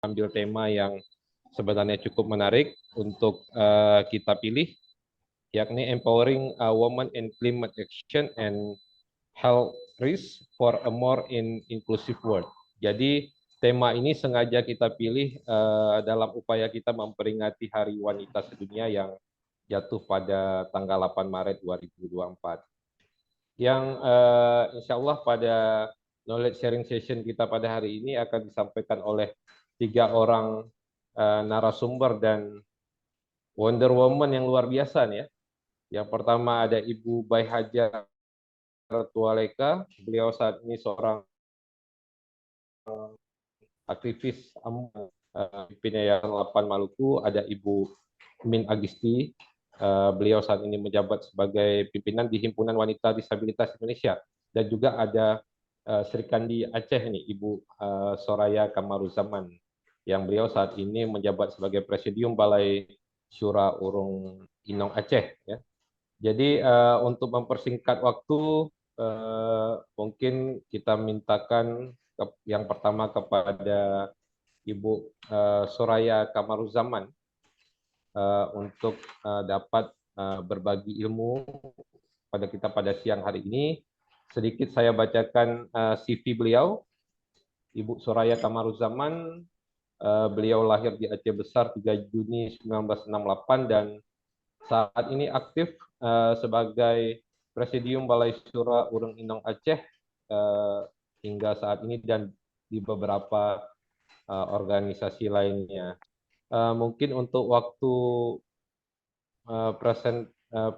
ambil tema yang sebenarnya cukup menarik untuk kita pilih, yakni Empowering Women in Climate Action and Health Risk for a More Inclusive World. Jadi tema ini sengaja kita pilih dalam upaya kita memperingati Hari Wanita Sedunia yang jatuh pada tanggal 8 Maret 2024. Yang insya Allah pada knowledge sharing session kita pada hari ini akan disampaikan oleh 3 orang narasumber dan Wonder Woman yang luar biasa nih ya. Yang pertama ada Ibu Bai Hajar Tualeka, beliau saat ini seorang aktivis pimpin Yayasan 8 Maluku. Ada Ibu Min Agisti, beliau saat ini menjabat sebagai pimpinan di Himpunan Wanita Disabilitas Indonesia. Dan juga ada Sri Kandi Aceh nih, Ibu Soraya Kamaruzaman, yang beliau saat ini menjabat sebagai Presidium Balai Syura Urung Inong Aceh. Ya. Jadi untuk mempersingkat waktu, mungkin kita mintakan yang pertama kepada Ibu Soraya Kamaruzaman untuk dapat berbagi ilmu pada kita pada siang hari ini. Sedikit saya bacakan CV beliau. Ibu Soraya Kamaruzaman, beliau lahir di Aceh Besar 3 Juni 1968 dan saat ini aktif sebagai Presidium Balai Syura Urung Inong Aceh hingga saat ini dan di beberapa organisasi lainnya. Mungkin untuk waktu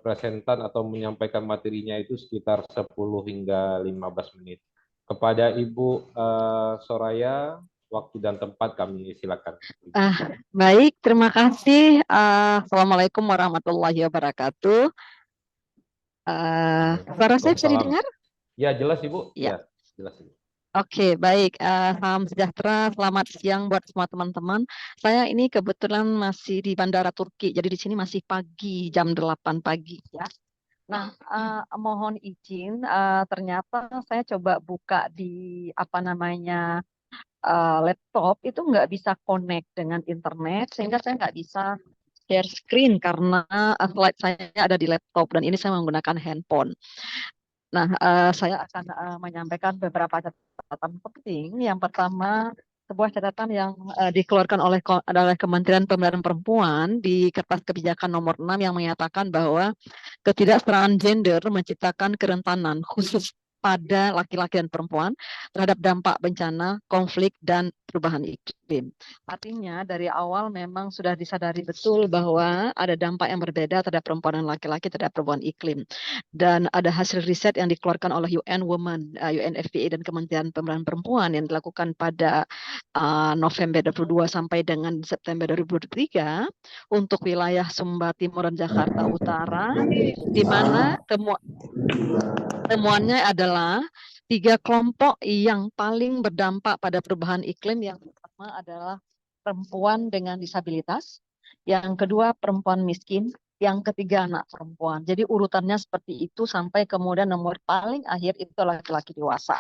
presentan atau menyampaikan materinya itu sekitar 10 hingga 15 menit. Kepada Ibu Soraya, waktu dan tempat kami silakan. Baik, terima kasih. Assalamualaikum warahmatullahi wabarakatuh. Suara saya bisa didengar? Ya, jelas Ibu. Ya, jelas Ibu. Oke, baik. Salam sejahtera, selamat siang buat semua teman-teman. Saya ini kebetulan masih di Bandara Turki, jadi di sini masih pagi, jam 8 pagi ya. Nah, mohon izin, ternyata saya coba buka di laptop itu nggak bisa connect dengan internet, sehingga saya nggak bisa share screen karena slide saya ada di laptop dan ini saya menggunakan handphone. Nah, saya akan menyampaikan beberapa catatan penting. Yang pertama, sebuah catatan yang dikeluarkan oleh Kementerian Pemberdayaan Perempuan di Kertas Kebijakan Nomor 6 yang menyatakan bahwa ketidaksetaraan gender menciptakan kerentanan khusus pada laki-laki dan perempuan terhadap dampak bencana, konflik, dan perubahan iklim. Artinya dari awal memang sudah disadari betul bahwa ada dampak yang berbeda terhadap perempuan dan laki-laki terhadap perubahan iklim. Dan ada hasil riset yang dikeluarkan oleh UN Women, UNFPA dan Kementerian Pemberdayaan Perempuan yang dilakukan pada November 2022 sampai dengan September 2023 untuk wilayah Sumba Timur dan Jakarta Utara, di mana temuannya adalah 3 kelompok yang paling berdampak pada perubahan iklim. Yang pertama adalah perempuan dengan disabilitas, yang kedua perempuan miskin, yang ketiga anak perempuan. Jadi urutannya seperti itu sampai kemudian nomor paling akhir itu laki-laki dewasa.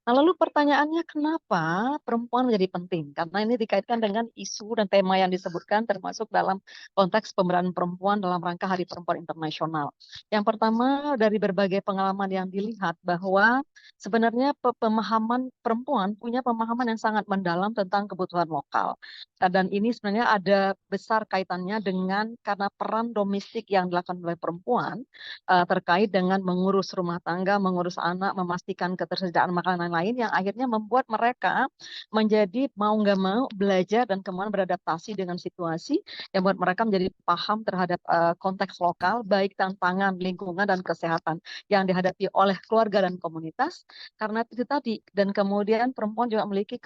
Nah, lalu pertanyaannya kenapa perempuan menjadi penting? Karena ini dikaitkan dengan isu dan tema yang disebutkan termasuk dalam konteks pemberdayaan perempuan dalam rangka Hari Perempuan Internasional. Yang pertama, dari berbagai pengalaman yang dilihat bahwa sebenarnya pemahaman perempuan punya pemahaman yang sangat mendalam tentang kebutuhan lokal. Dan ini sebenarnya ada besar kaitannya dengan karena peran domestik yang dilakukan oleh perempuan terkait dengan mengurus rumah tangga, mengurus anak, memastikan ketersediaan makanan lain yang akhirnya membuat mereka menjadi mau nggak mau belajar dan kemudian beradaptasi dengan situasi yang membuat mereka menjadi paham terhadap konteks lokal, baik tantangan lingkungan dan kesehatan yang dihadapi oleh keluarga dan komunitas. Karena itu tadi, dan kemudian perempuan juga memiliki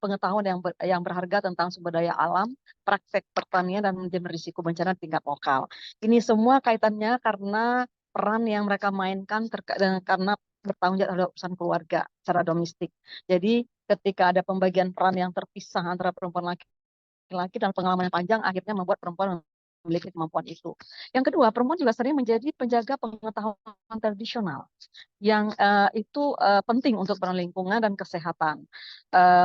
pengetahuan yang berharga tentang sumber daya alam, praktek pertanian, dan manajemen risiko bencana tingkat lokal. Ini semua kaitannya karena peran yang mereka mainkan karena bertanggung jawab terhadap urusan keluarga secara domestik. Jadi ketika ada pembagian peran yang terpisah antara perempuan laki-laki dan pengalaman yang panjang, akhirnya membuat perempuan memiliki kemampuan itu. Yang kedua, perempuan juga sering menjadi penjaga pengetahuan tradisional yang itu penting untuk lingkungan dan kesehatan.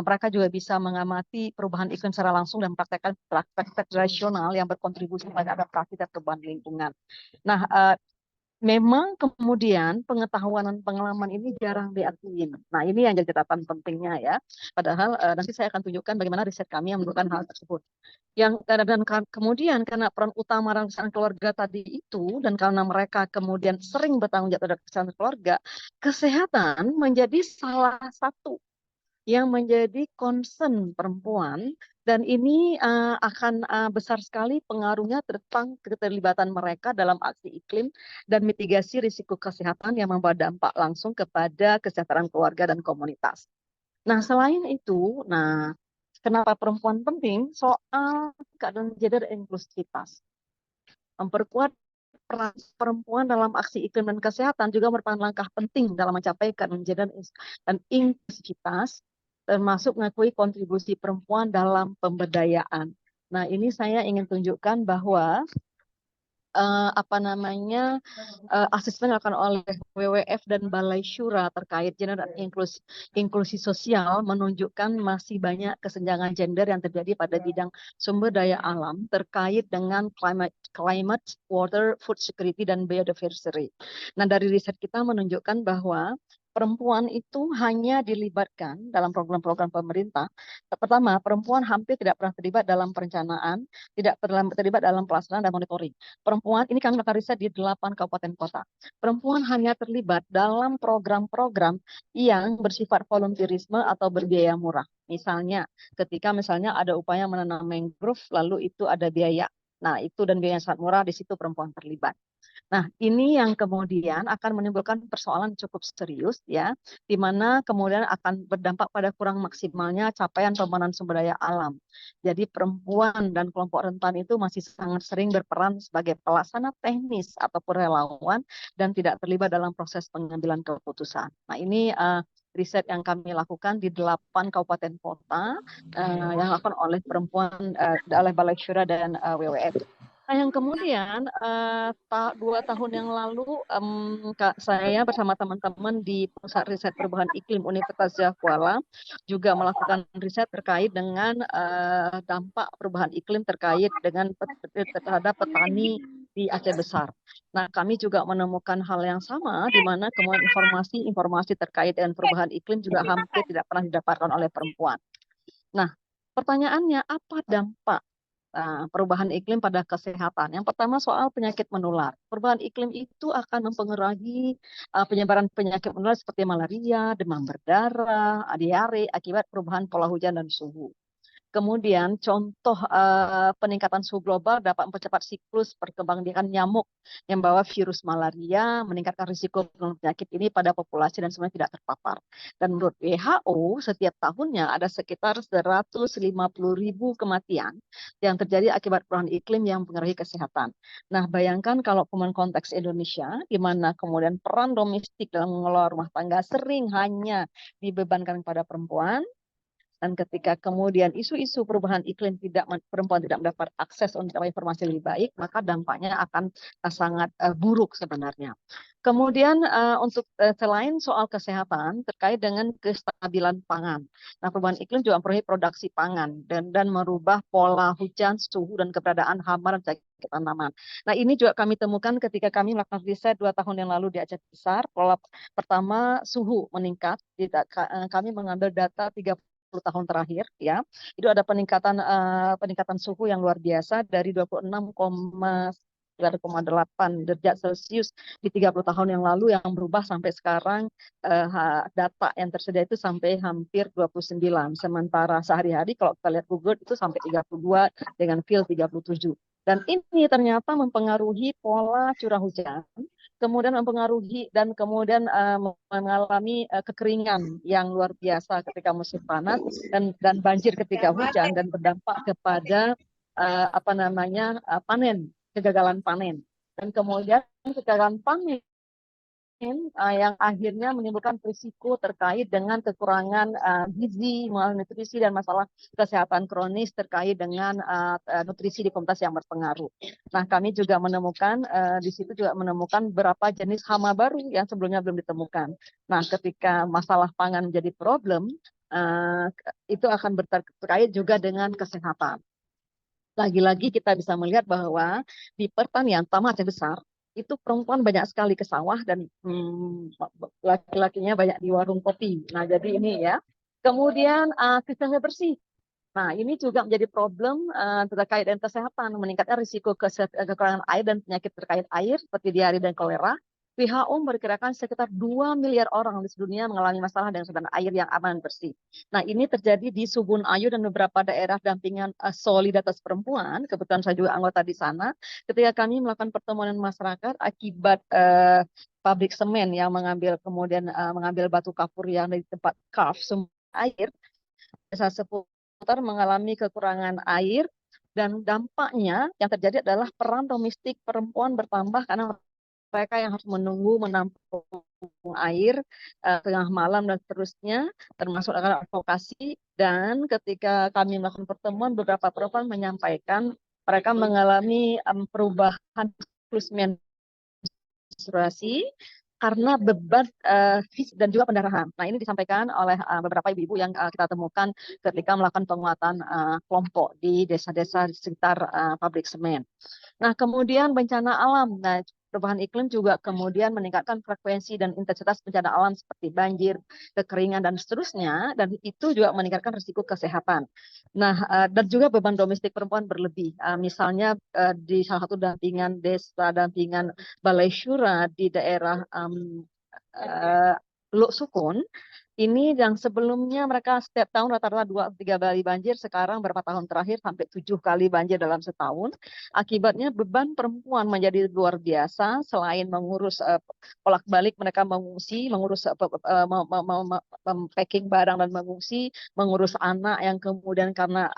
Mereka juga bisa mengamati perubahan iklim secara langsung dan mempraktekkan praktek tradisional yang berkontribusi pada adaptasi dan perubahan lingkungan. Nah, memang kemudian pengetahuan dan pengalaman ini jarang diakui. Nah, ini yang jadi catatan pentingnya ya. Padahal nanti saya akan tunjukkan bagaimana riset kami yang menunjukkan hal tersebut. Kemudian karena peran utama rangsangan keluarga tadi itu dan karena mereka kemudian sering bertanggung jawab terhadap kesehatan keluarga, kesehatan menjadi salah satu yang menjadi concern perempuan dan ini akan besar sekali pengaruhnya tentang keterlibatan mereka dalam aksi iklim dan mitigasi risiko kesehatan yang membawa dampak langsung kepada kesejahteraan keluarga dan komunitas. Nah, selain itu, kenapa perempuan penting? Soal keadaan gender inklusivitas. Memperkuat peran perempuan dalam aksi iklim dan kesehatan juga merupakan langkah penting dalam mencapai keadaan gender dan inklusivitas, termasuk mengakui kontribusi perempuan dalam pemberdayaan. Nah, ini saya ingin tunjukkan bahwa asesmen dilakukan oleh WWF dan Balai Syura terkait gender dan inklusi sosial menunjukkan masih banyak kesenjangan gender yang terjadi pada bidang sumber daya alam terkait dengan climate, water, food security, dan biodiversity. Nah, dari riset kita menunjukkan bahwa perempuan itu hanya dilibatkan dalam program-program pemerintah. Pertama, perempuan hampir tidak pernah terlibat dalam perencanaan, tidak terlibat dalam pelaksanaan dan monitoring. Perempuan, ini kami melakukan riset di 8 kabupaten kota. Perempuan hanya terlibat dalam program-program yang bersifat volunteerisme atau berbiaya murah. Misalnya, ketika ada upaya menanam mangrove, lalu itu ada biaya. Nah, itu dan biaya sangat murah, di situ perempuan terlibat. Nah, ini yang kemudian akan menimbulkan persoalan cukup serius ya, di mana kemudian akan berdampak pada kurang maksimalnya capaian pembangunan sumber daya alam. Jadi perempuan dan kelompok rentan itu masih sangat sering berperan sebagai pelaksana teknis ataupun relawan dan tidak terlibat dalam proses pengambilan keputusan. Nah, ini riset yang kami lakukan di 8 kabupaten kota yang dilakukan oleh perempuan oleh Balai Syura dan WWF. Nah, yang kemudian 2 tahun yang lalu saya bersama teman-teman di Pusat Riset Perubahan Iklim Universitas Gadjah Kuala juga melakukan riset terkait dengan dampak perubahan iklim terkait dengan terhadap petani di Aceh Besar. Nah, kami juga menemukan hal yang sama di mana kemudian informasi terkait dengan perubahan iklim juga hampir tidak pernah didapatkan oleh perempuan. Nah, pertanyaannya apa dampak perubahan iklim pada kesehatan? Yang pertama soal penyakit menular. Perubahan iklim itu akan mempengaruhi penyebaran penyakit menular seperti malaria, demam berdarah, diare akibat perubahan pola hujan dan suhu. Kemudian contoh peningkatan suhu global dapat mempercepat siklus perkembangbiakan nyamuk yang membawa virus malaria, meningkatkan risiko penyakit ini pada populasi dan semuanya tidak terpapar. Dan menurut WHO, setiap tahunnya ada sekitar 150.000 kematian yang terjadi akibat perubahan iklim yang mempengaruhi kesehatan. Nah, bayangkan kalau konteks Indonesia, di mana kemudian peran domestik dalam mengelola rumah tangga sering hanya dibebankan kepada perempuan, dan ketika kemudian isu-isu perubahan iklim perempuan tidak mendapat akses untuk informasi lebih baik, maka dampaknya akan sangat buruk sebenarnya. Kemudian untuk selain soal kesehatan terkait dengan kestabilan pangan. Nah, perubahan iklim juga mempengaruhi produksi pangan dan merubah pola hujan, suhu, dan keberadaan hama dan penyakit tanaman. Nah, ini juga kami temukan ketika kami melakukan riset 2 tahun yang lalu di Aceh Besar. Pola pertama, suhu meningkat. Kami mengambil data 30 tahun terakhir ya, itu ada peningkatan suhu yang luar biasa dari 26,8 derajat Celcius di 30 tahun yang lalu yang berubah sampai sekarang data yang tersedia itu sampai hampir 29. Sementara sehari-hari kalau kita lihat Google itu sampai 32 dengan feel 37. Dan ini ternyata mempengaruhi pola curah hujan, kemudian mempengaruhi dan kemudian mengalami kekeringan yang luar biasa ketika musim panas dan banjir ketika hujan dan berdampak kepada panen, kegagalan panen. Dan kemudian kegagalan panen yang akhirnya menimbulkan risiko terkait dengan kekurangan gizi, malnutrisi, dan masalah kesehatan kronis terkait dengan nutrisi di komunitas yang berpengaruh. Nah, kami juga menemukan di situ juga menemukan beberapa jenis hama baru yang sebelumnya belum ditemukan. Nah, ketika masalah pangan menjadi problem, itu akan terkait juga dengan kesehatan. Lagi-lagi kita bisa melihat bahwa di pertanian tamat yang besar itu perempuan banyak sekali ke sawah dan laki-lakinya banyak di warung kopi. Nah, jadi ini ya. Kemudian sistemnya bersih. Nah, ini juga menjadi problem terkait dengan kesehatan, meningkatnya risiko kekurangan air dan penyakit terkait air seperti diare dan kolera. WHO memperkirakan sekitar 2 miliar orang di seluruh dunia mengalami masalah dengan sumber air yang aman dan bersih. Nah, ini terjadi di Subun Ayu dan beberapa daerah dampingan Solidaritas Perempuan. Kebetulan saya juga anggota di sana. Ketika kami melakukan pertemuan dengan masyarakat akibat pabrik semen yang mengambil batu kapur yang dari tempat sumber air, desa seputar mengalami kekurangan air dan dampaknya yang terjadi adalah peran domestik perempuan bertambah karena mereka yang harus menunggu menampung air tengah malam dan seterusnya, termasuk akan advokasi. Dan ketika kami melakukan pertemuan, beberapa perempuan menyampaikan mereka mengalami perubahan siklus menstruasi karena beban fisik dan juga pendarahan. Nah, ini disampaikan oleh beberapa ibu-ibu yang kita temukan ketika melakukan penguatan kelompok di desa-desa di sekitar pabrik semen. Nah, kemudian bencana alam. Nah, perubahan iklim juga kemudian meningkatkan frekuensi dan intensitas bencana alam seperti banjir, kekeringan, dan seterusnya. Dan itu juga meningkatkan risiko kesehatan. Nah, dan juga beban domestik perempuan berlebih. Misalnya di salah satu dampingan Balai Syura di daerah Luk Sukun, ini yang sebelumnya mereka setiap tahun rata-rata 2-3 kali banjir, sekarang beberapa tahun terakhir sampai 7 kali banjir dalam setahun. Akibatnya beban perempuan menjadi luar biasa. Selain mengurus bolak-balik mereka mengungsi, mengurus packing barang dan mengungsi, mengurus anak yang kemudian karena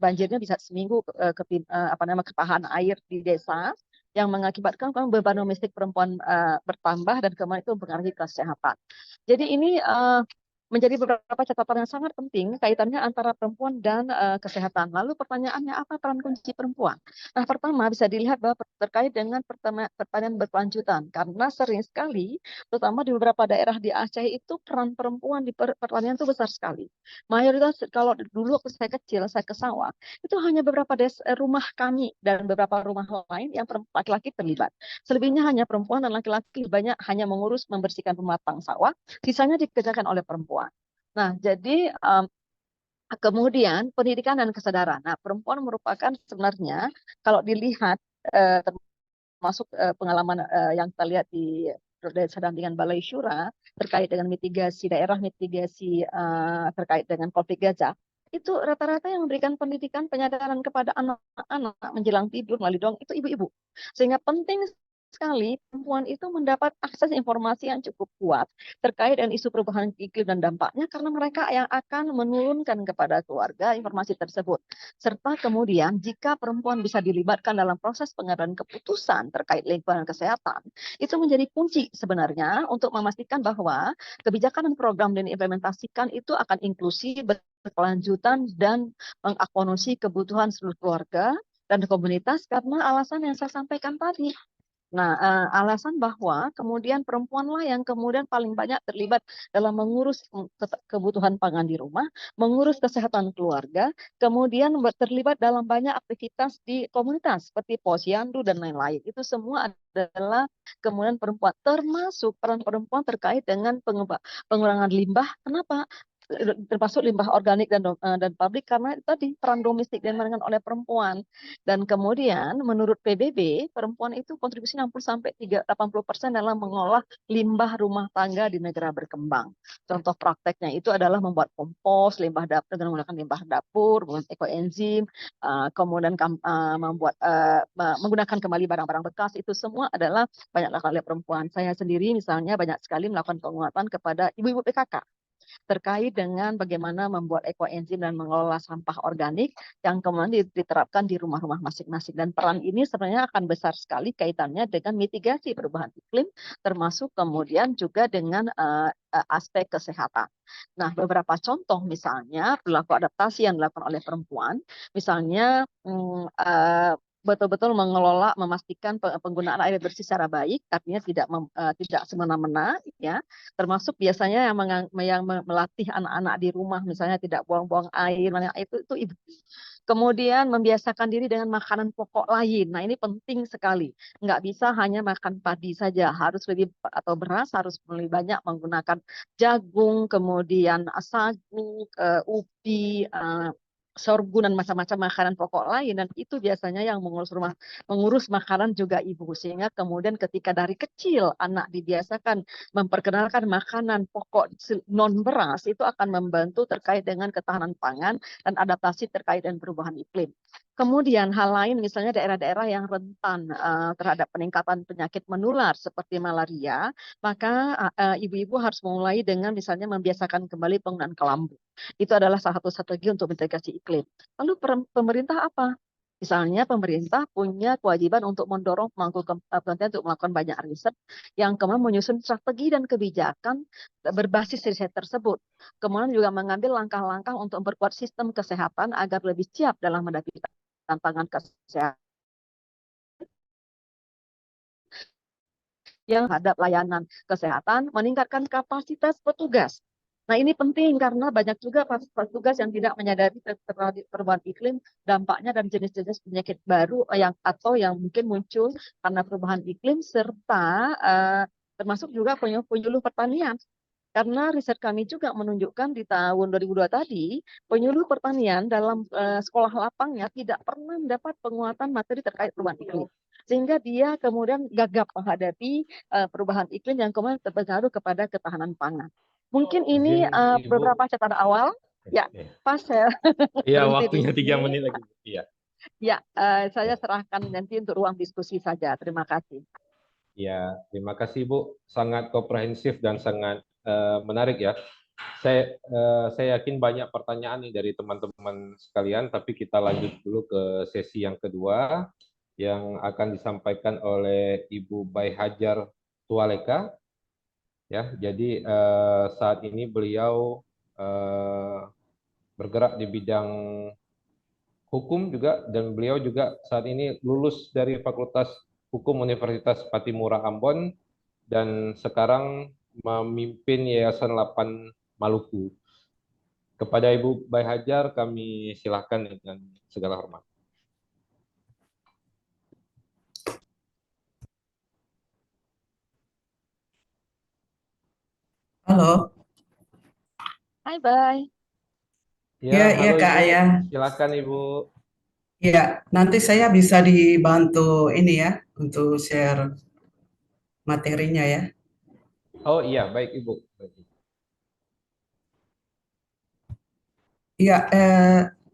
banjirnya bisa seminggu ketahan air di desa, yang mengakibatkan beban domestik perempuan bertambah dan kemudian itu mempengaruhi kesehatan. Jadi ini menjadi beberapa catatan yang sangat penting kaitannya antara perempuan dan kesehatan. Lalu pertanyaannya, apa peran kunci perempuan? Nah, pertama bisa dilihat bahwa terkait dengan pertanian berkelanjutan, karena sering sekali, terutama di beberapa daerah di Aceh itu peran perempuan di pertanian itu besar sekali. Mayoritas kalau dulu waktu saya kecil, saya ke sawah, itu hanya beberapa rumah kami dan beberapa rumah lain yang laki-laki terlibat. Selebihnya hanya perempuan dan laki-laki banyak hanya mengurus membersihkan pematang sawah, sisanya dikerjakan oleh perempuan. Nah, jadi kemudian pendidikan dan kesadaran. Nah, perempuan merupakan sebenarnya kalau dilihat termasuk pengalaman yang kita lihat di desa dampingan Balai Syura terkait dengan mitigasi daerah, mitigasi terkait dengan konflik Gaza, itu rata-rata yang memberikan pendidikan penyadaran kepada anak-anak menjelang tidur melalui dong itu ibu-ibu. Sehingga penting sekali perempuan itu mendapat akses informasi yang cukup kuat terkait dengan isu perubahan iklim dan dampaknya, karena mereka yang akan menurunkan kepada keluarga informasi tersebut. Serta kemudian jika perempuan bisa dilibatkan dalam proses pengambilan keputusan terkait lingkungan kesehatan, itu menjadi kunci sebenarnya untuk memastikan bahwa kebijakan dan program yang diimplementasikan itu akan inklusif, berkelanjutan, dan mengakomodir kebutuhan seluruh keluarga dan komunitas, karena alasan yang saya sampaikan tadi. Nah, alasan bahwa kemudian perempuanlah yang kemudian paling banyak terlibat dalam mengurus kebutuhan pangan di rumah, mengurus kesehatan keluarga, kemudian terlibat dalam banyak aktivitas di komunitas seperti posyandu dan lain-lain. Itu semua adalah kemudian perempuan, termasuk peran perempuan terkait dengan pengurangan limbah. Kenapa? Termasuk limbah organik dan pabrik, karena tadi peran domestik dimainkan oleh perempuan. Dan kemudian menurut PBB, perempuan itu kontribusi 60-80% dalam mengolah limbah rumah tangga di negara berkembang. Contoh prakteknya itu adalah membuat kompos, limbah dapur dengan menggunakan limbah dapur, menggunakan ekoenzim, kemudian menggunakan kembali barang-barang bekas. Itu semua adalah banyak dilakukan oleh perempuan. Saya sendiri misalnya banyak sekali melakukan penguatan kepada ibu-ibu PKK. terkait dengan bagaimana membuat ekoenzim dan mengelola sampah organik yang kemudian diterapkan di rumah-rumah masing-masing. Dan peran ini sebenarnya akan besar sekali kaitannya dengan mitigasi perubahan iklim, termasuk kemudian juga dengan aspek kesehatan. Nah, beberapa contoh misalnya perilaku adaptasi yang dilakukan oleh perempuan, misalnya betul-betul mengelola, memastikan penggunaan air bersih secara baik, artinya tidak semena-mena, ya. Termasuk biasanya yang melatih anak-anak di rumah, misalnya tidak buang-buang air, itu ibu. Kemudian membiasakan diri dengan makanan pokok lain. Nah, ini penting sekali. Nggak bisa hanya makan padi saja, harus lebih atau beras harus lebih banyak menggunakan jagung, kemudian sagu, ubi, sorghum dan macam-macam makanan pokok lain, dan itu biasanya yang mengurus makanan juga ibu, sehingga kemudian ketika dari kecil anak dibiasakan memperkenalkan makanan pokok non beras, itu akan membantu terkait dengan ketahanan pangan dan adaptasi terkait dengan perubahan iklim. Kemudian hal lain misalnya daerah-daerah yang rentan terhadap peningkatan penyakit menular seperti malaria, maka ibu-ibu harus mulai dengan misalnya membiasakan kembali penggunaan kelambu. Itu adalah salah satu strategi untuk mitigasi iklim. Lalu pemerintah apa? Misalnya pemerintah punya kewajiban untuk mendorong pemerintah untuk melakukan banyak riset yang kemudian menyusun strategi dan kebijakan berbasis riset tersebut. Kemudian juga mengambil langkah-langkah untuk memperkuat sistem kesehatan agar lebih siap dalam menghadapi tantangan kesehatan yang terhadap layanan kesehatan, meningkatkan kapasitas petugas. Nah, ini penting karena banyak juga petugas yang tidak menyadari perubahan iklim, dampaknya dan jenis-jenis penyakit baru yang mungkin muncul karena perubahan iklim, serta termasuk juga penyuluh pertanian. Karena riset kami juga menunjukkan di tahun 2002 tadi, penyuluh pertanian dalam sekolah lapangnya tidak pernah mendapat penguatan materi terkait perubahan iklim. Sehingga dia kemudian gagap menghadapi perubahan iklim yang kemudian berpengaruh kepada ketahanan pangan. Mungkin ini beberapa catatan awal. Ya, pas saya Iya, berhenti waktunya di 3 sini. menit lagi. Iya. Ya, saya serahkan nanti untuk ruang diskusi saja. Terima kasih. Ya, terima kasih Bu. Sangat komprehensif dan sangat menarik ya. Saya yakin banyak pertanyaan nih dari teman-teman sekalian, tapi kita lanjut dulu ke sesi yang kedua yang akan disampaikan oleh Ibu Bai Hajar Tualeka. Ya, jadi saat ini beliau bergerak di bidang hukum juga, dan beliau juga saat ini lulus dari Fakultas Hukum Universitas Patimura Ambon dan sekarang memimpin Yayasan 8 Maluku. Kepada Ibu Bai Hajar kami silakan dengan segala hormat. Halo. Hai, Bai. Ya, Ya, halo Kak Ibu. Ayah. Silakan Ibu. Ya, nanti saya bisa dibantu ini ya untuk share materinya ya. Oh iya, baik Ibu. Ya,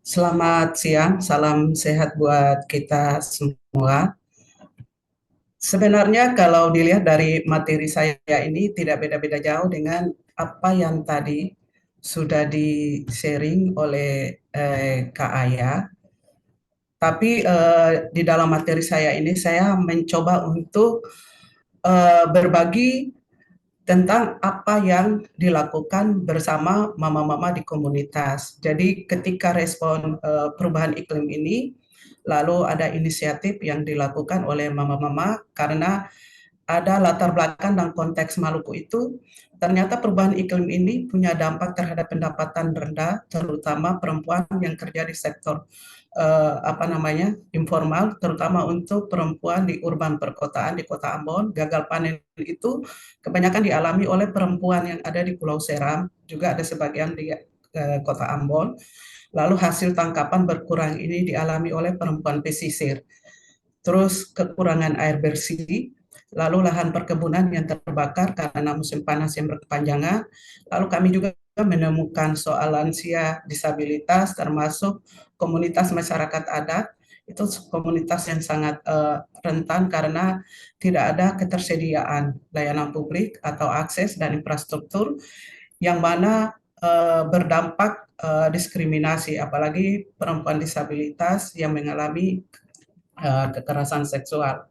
selamat siang, salam sehat buat kita semua. Sebenarnya kalau dilihat dari materi saya ini tidak beda-beda jauh dengan apa yang tadi sudah di-sharing oleh Kak Ayah. Tapi di dalam materi saya ini saya mencoba untuk berbagi tentang apa yang dilakukan bersama mama-mama di komunitas. Jadi ketika respon perubahan iklim ini, lalu ada inisiatif yang dilakukan oleh mama-mama karena ada latar belakang dan konteks Maluku itu, ternyata perubahan iklim ini punya dampak terhadap pendapatan rendah, terutama perempuan yang kerja di sektor informal, terutama untuk perempuan di urban perkotaan di Kota Ambon. Gagal panen itu kebanyakan dialami oleh perempuan yang ada di Pulau Seram, juga ada sebagian di Kota Ambon. Lalu hasil tangkapan berkurang ini dialami oleh perempuan pesisir. Terus kekurangan air bersih, lalu lahan perkebunan yang terbakar karena musim panas yang berkepanjangan. Lalu kami juga menemukan soal lansia, disabilitas, termasuk komunitas masyarakat adat. Itu komunitas yang sangat rentan karena tidak ada ketersediaan layanan publik atau akses dan infrastruktur, yang mana berdampak diskriminasi, apalagi perempuan disabilitas yang mengalami kekerasan seksual.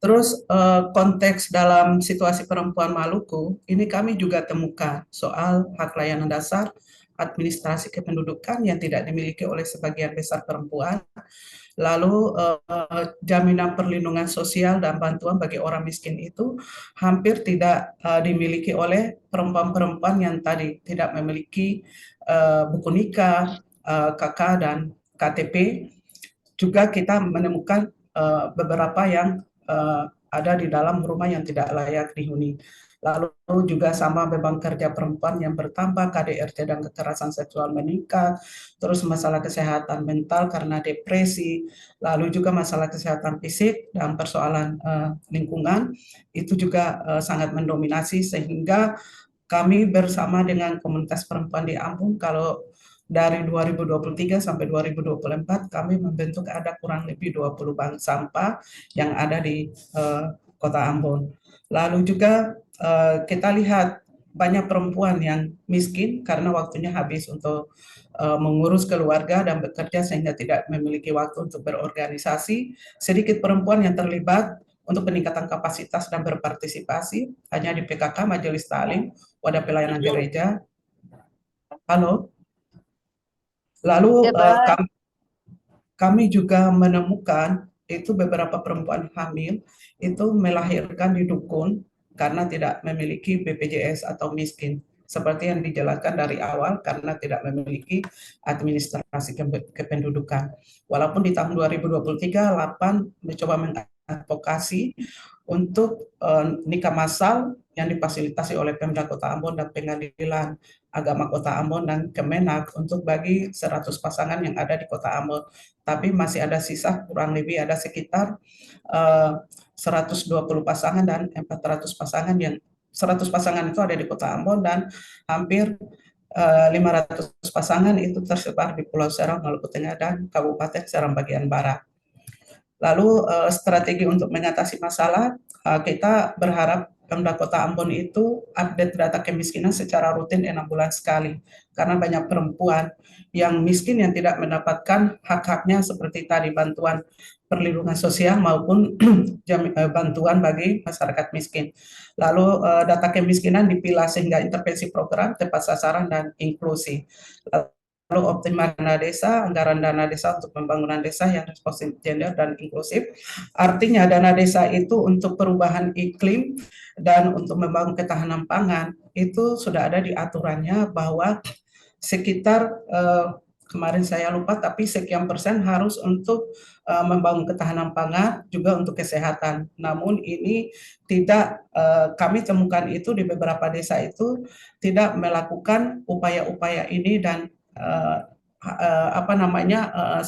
Terus konteks dalam situasi perempuan Maluku, ini kami juga temukan soal hak layanan dasar, administrasi kependudukan yang tidak dimiliki oleh sebagian besar perempuan, lalu jaminan perlindungan sosial dan bantuan bagi orang miskin itu hampir tidak dimiliki oleh perempuan-perempuan yang tadi tidak memiliki buku nikah, KK dan KTP. Juga kita menemukan beberapa yang ada di dalam rumah yang tidak layak dihuni. Lalu juga sama beban kerja perempuan yang bertambah, KDRT dan kekerasan seksual meningkat, terus masalah kesehatan mental karena depresi, lalu juga masalah kesehatan fisik dan persoalan lingkungan, itu juga sangat mendominasi, sehingga kami bersama dengan komunitas perempuan di Ambon, kalau dari 2023 sampai 2024 kami membentuk ada kurang lebih 20 bank sampah yang ada di Kota Ambon. Lalu juga kita lihat banyak perempuan yang miskin karena waktunya habis untuk mengurus keluarga dan bekerja sehingga tidak memiliki waktu untuk berorganisasi. Sedikit perempuan yang terlibat untuk peningkatan kapasitas dan berpartisipasi hanya di PKK, Majelis Taklim, Wadah Pelayanan Gereja. Halo. Lalu kami juga menemukan itu beberapa perempuan hamil itu melahirkan di dukun karena tidak memiliki BPJS atau miskin. Seperti yang dijelaskan dari awal, karena tidak memiliki administrasi kependudukan. Walaupun di tahun 2023, LAPAN mencoba mengadvokasi untuk nikah massal yang difasilitasi oleh Pemda Kota Ambon dan Pengadilan Agama Kota Ambon dan Kemenak untuk bagi 100 pasangan yang ada di Kota Ambon. Tapi masih ada sisa kurang lebih ada sekitar 120 pasangan dan 400 pasangan yang 100 pasangan itu ada di Kota Ambon dan hampir 500 pasangan itu tersebar di Pulau Seram, Maluku Tengah dan Kabupaten Seram bagian barat. Lalu strategi untuk mengatasi masalah, kita berharap Pemda Kota Ambon itu update data kemiskinan secara rutin 6 bulan sekali. Karena banyak perempuan yang miskin yang tidak mendapatkan hak-haknya seperti tadi bantuan perlindungan sosial maupun bantuan bagi masyarakat miskin. Lalu data kemiskinan dipilah sehingga intervensi program tepat sasaran dan inklusi. Lalu optimal dana desa, anggaran dana desa untuk pembangunan desa yang responsif gender dan inklusif. Artinya dana desa itu untuk perubahan iklim dan untuk membangun ketahanan pangan itu sudah ada di aturannya bahwa sekitar kemarin saya lupa tapi sekian persen harus untuk membangun ketahanan pangan juga untuk kesehatan. Namun ini tidak kami temukan itu di beberapa desa itu tidak melakukan upaya-upaya ini dan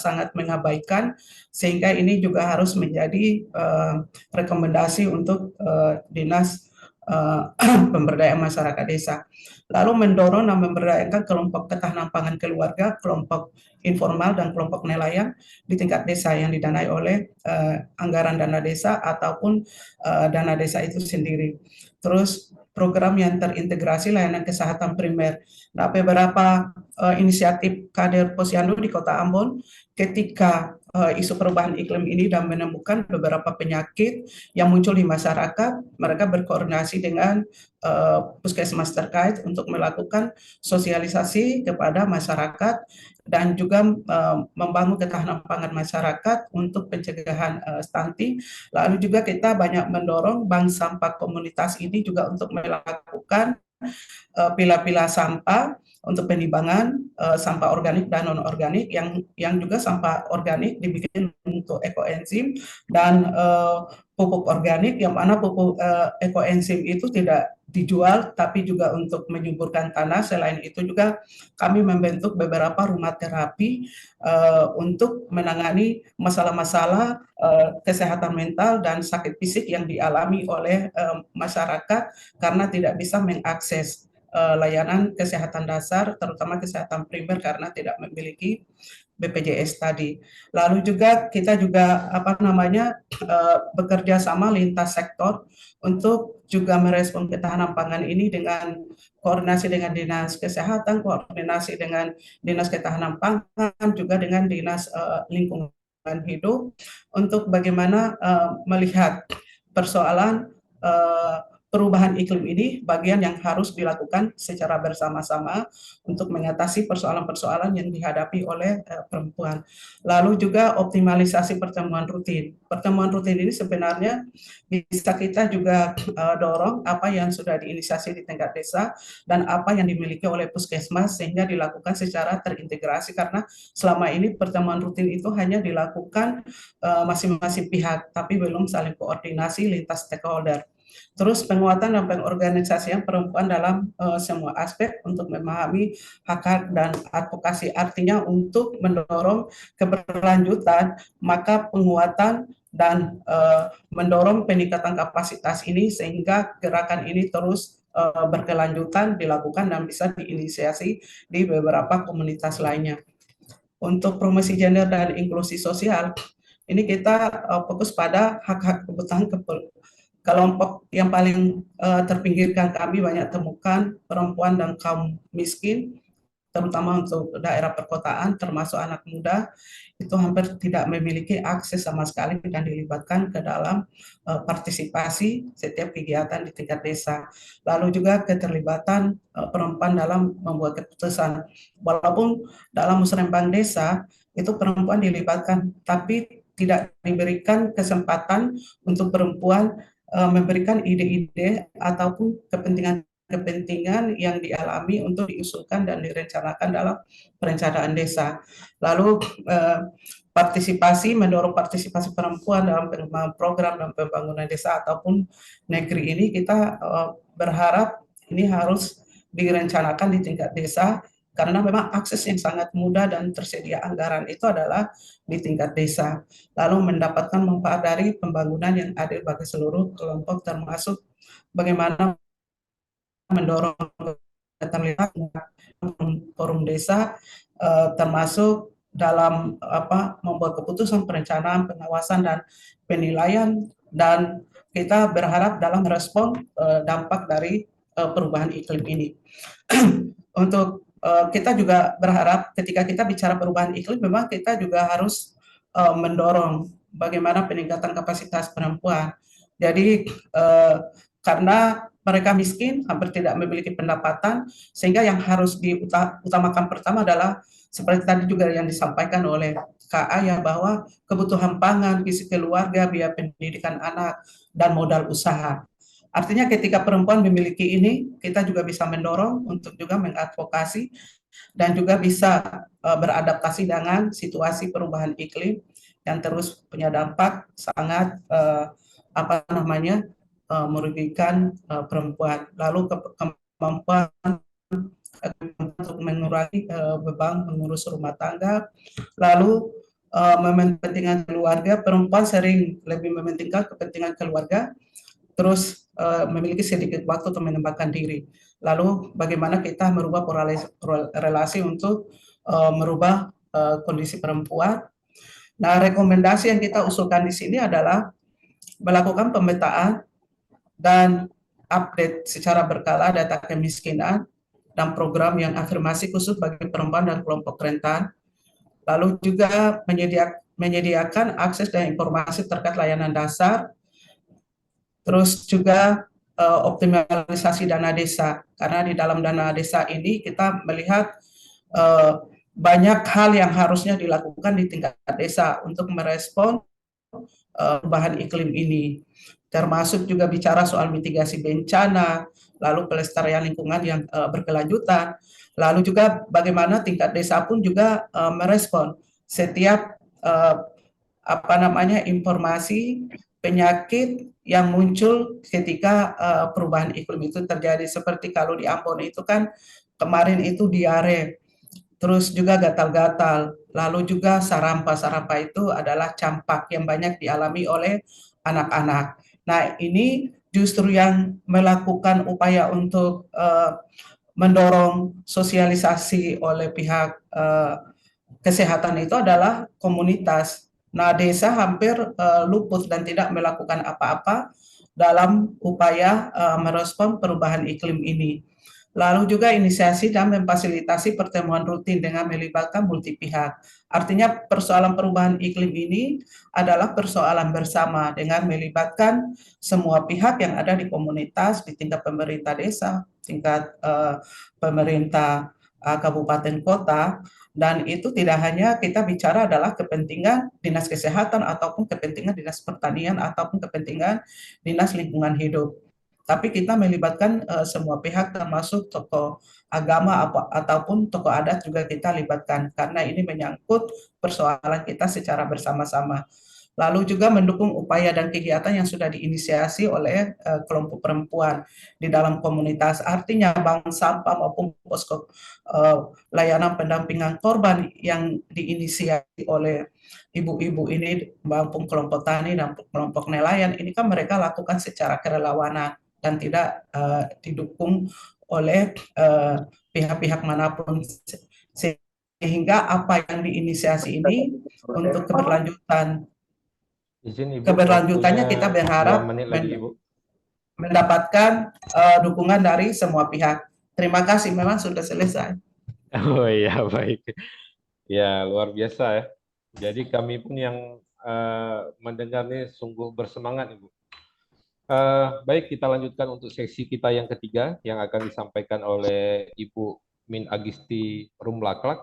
sangat mengabaikan, sehingga ini juga harus menjadi rekomendasi untuk dinas pemberdayaan masyarakat desa. Lalu mendorong dan memberdayakan kelompok ketahanan pangan keluarga, kelompok informal dan kelompok nelayan di tingkat desa yang didanai oleh anggaran dana desa ataupun dana desa itu sendiri. Terus program yang terintegrasi layanan kesehatan primer. Nah, beberapa inisiatif kader Posyandu di Kota Ambon ketika isu perubahan iklim ini dan menemukan beberapa penyakit yang muncul di masyarakat, mereka berkoordinasi dengan puskesmas terkait untuk melakukan sosialisasi kepada masyarakat dan juga membangun ketahanan pangan masyarakat untuk pencegahan stunting. Lalu juga kita banyak mendorong bank sampah komunitas ini juga untuk melakukan pilah-pilah sampah untuk penimbangan sampah organik dan non organik, yang juga sampah organik dibikin untuk ekoenzim dan pupuk organik, yang mana pupuk ekoenzim itu tidak dijual tapi juga untuk menyuburkan tanah. Selain itu juga kami membentuk beberapa rumah terapi untuk menangani masalah-masalah kesehatan mental dan sakit fisik yang dialami oleh masyarakat karena tidak bisa mengakses layanan kesehatan dasar, terutama kesehatan primer karena tidak memiliki BPJS tadi. Lalu juga kita juga bekerja sama lintas sektor untuk juga merespon ketahanan pangan ini dengan koordinasi dengan Dinas Kesehatan, koordinasi dengan Dinas Ketahanan Pangan, juga dengan Dinas Lingkungan Hidup untuk bagaimana melihat persoalan perubahan iklim ini, bagian yang harus dilakukan secara bersama-sama untuk mengatasi persoalan-persoalan yang dihadapi oleh perempuan. Lalu juga optimalisasi pertemuan rutin. Pertemuan rutin ini sebenarnya bisa kita juga dorong apa yang sudah diinisiasi di tingkat desa dan apa yang dimiliki oleh puskesmas sehingga dilakukan secara terintegrasi, karena selama ini pertemuan rutin itu hanya dilakukan masing-masing pihak tapi belum saling koordinasi lintas stakeholder. Terus penguatan dan pengorganisasian perempuan dalam semua aspek untuk memahami hak-hak dan advokasi, artinya untuk mendorong keberlanjutan, maka penguatan dan mendorong peningkatan kapasitas ini sehingga gerakan ini terus berkelanjutan dilakukan dan bisa diinisiasi di beberapa komunitas lainnya. Untuk promosi gender dan inklusi sosial, ini kita fokus pada hak-hak kebutuhan kelompok yang paling terpinggirkan kami banyak temukan perempuan dan kaum miskin, terutama untuk daerah perkotaan termasuk anak muda, itu hampir tidak memiliki akses sama sekali dan dilibatkan ke dalam partisipasi setiap kegiatan di tingkat desa. Lalu juga keterlibatan perempuan dalam membuat keputusan. Walaupun dalam musrembang desa itu perempuan dilibatkan, tapi tidak diberikan kesempatan untuk perempuan memberikan ide-ide ataupun kepentingan yang dialami untuk diusulkan dan direncanakan dalam perencanaan desa. Lalu mendorong partisipasi perempuan dalam program dan pembangunan desa ataupun negeri ini, kita berharap ini harus direncanakan di tingkat desa, karena memang akses yang sangat mudah dan tersedia anggaran itu adalah di tingkat desa. Lalu mendapatkan manfaat dari pembangunan yang adil bagi seluruh kelompok, termasuk bagaimana mendorong keterlibatan forum desa, termasuk dalam membuat keputusan, perencanaan, pengawasan, dan penilaian, dan kita berharap dalam merespon dampak dari perubahan iklim ini. Untuk kita juga berharap ketika kita bicara perubahan iklim, memang kita juga harus mendorong bagaimana peningkatan kapasitas perempuan. Jadi karena mereka miskin, hampir tidak memiliki pendapatan, sehingga yang harus diutamakan pertama adalah seperti tadi juga yang disampaikan oleh KA ya, bahwa kebutuhan pangan, gizi keluarga, biaya pendidikan anak, dan modal usaha. Artinya ketika perempuan memiliki ini, kita juga bisa mendorong untuk juga mengadvokasi dan juga bisa beradaptasi dengan situasi perubahan iklim yang terus punya dampak sangat merugikan perempuan. Lalu kemampuan untuk mengurangi beban mengurus rumah tangga, lalu mementingkan keluarga. Perempuan sering lebih mementingkan kepentingan keluarga, terus memiliki sedikit waktu untuk mengembangkan diri. Lalu bagaimana kita merubah relasi untuk merubah kondisi perempuan. Nah, rekomendasi yang kita usulkan di sini adalah melakukan pemetaan dan update secara berkala data kemiskinan dan program yang afirmasi khusus bagi perempuan dan kelompok rentan. Lalu juga menyediakan akses dan informasi terkait layanan dasar. Terus juga optimalisasi dana desa, karena di dalam dana desa ini kita melihat banyak hal yang harusnya dilakukan di tingkat desa untuk merespon perubahan iklim ini, termasuk juga bicara soal mitigasi bencana, lalu pelestarian lingkungan yang berkelanjutan, lalu juga bagaimana tingkat desa pun juga merespon setiap informasi penyakit yang muncul ketika perubahan iklim itu terjadi. Seperti kalau di Ambon itu kan kemarin itu diare, terus juga gatal-gatal, lalu juga sarampa. Sarampa itu adalah campak yang banyak dialami oleh anak-anak. Nah, ini justru yang melakukan upaya untuk mendorong sosialisasi oleh pihak kesehatan itu adalah komunitas. Nah, desa hampir luput dan tidak melakukan apa-apa dalam upaya merespon perubahan iklim ini. Lalu juga inisiasi dan memfasilitasi pertemuan rutin dengan melibatkan multi pihak. Artinya persoalan perubahan iklim ini adalah persoalan bersama dengan melibatkan semua pihak yang ada di komunitas, di tingkat pemerintah desa, tingkat pemerintah kabupaten kota, dan itu tidak hanya kita bicara adalah kepentingan dinas kesehatan ataupun kepentingan dinas pertanian ataupun kepentingan dinas lingkungan hidup, tapi kita melibatkan semua pihak termasuk tokoh agama ataupun tokoh adat juga kita libatkan karena ini menyangkut persoalan kita secara bersama-sama. Lalu juga mendukung upaya dan kegiatan yang sudah diinisiasi oleh kelompok perempuan di dalam komunitas. Artinya bank sampah maupun posko layanan pendampingan korban yang diinisiasi oleh ibu-ibu ini maupun kelompok tani dan kelompok nelayan ini kan mereka lakukan secara kerelawanan dan tidak didukung oleh pihak-pihak manapun, sehingga apa yang diinisiasi ini untuk Izin Ibu, keberlanjutannya waktunya kita 2 berharap menit lagi Ibu. mendapatkan dukungan dari semua pihak. Terima kasih, memang sudah selesai. Oh iya, baik. Ya, luar biasa ya. Jadi kami pun yang mendengar ini sungguh bersemangat Ibu. Baik, kita lanjutkan untuk sesi kita yang ketiga yang akan disampaikan oleh Ibu Min Agisti Rumlaklak.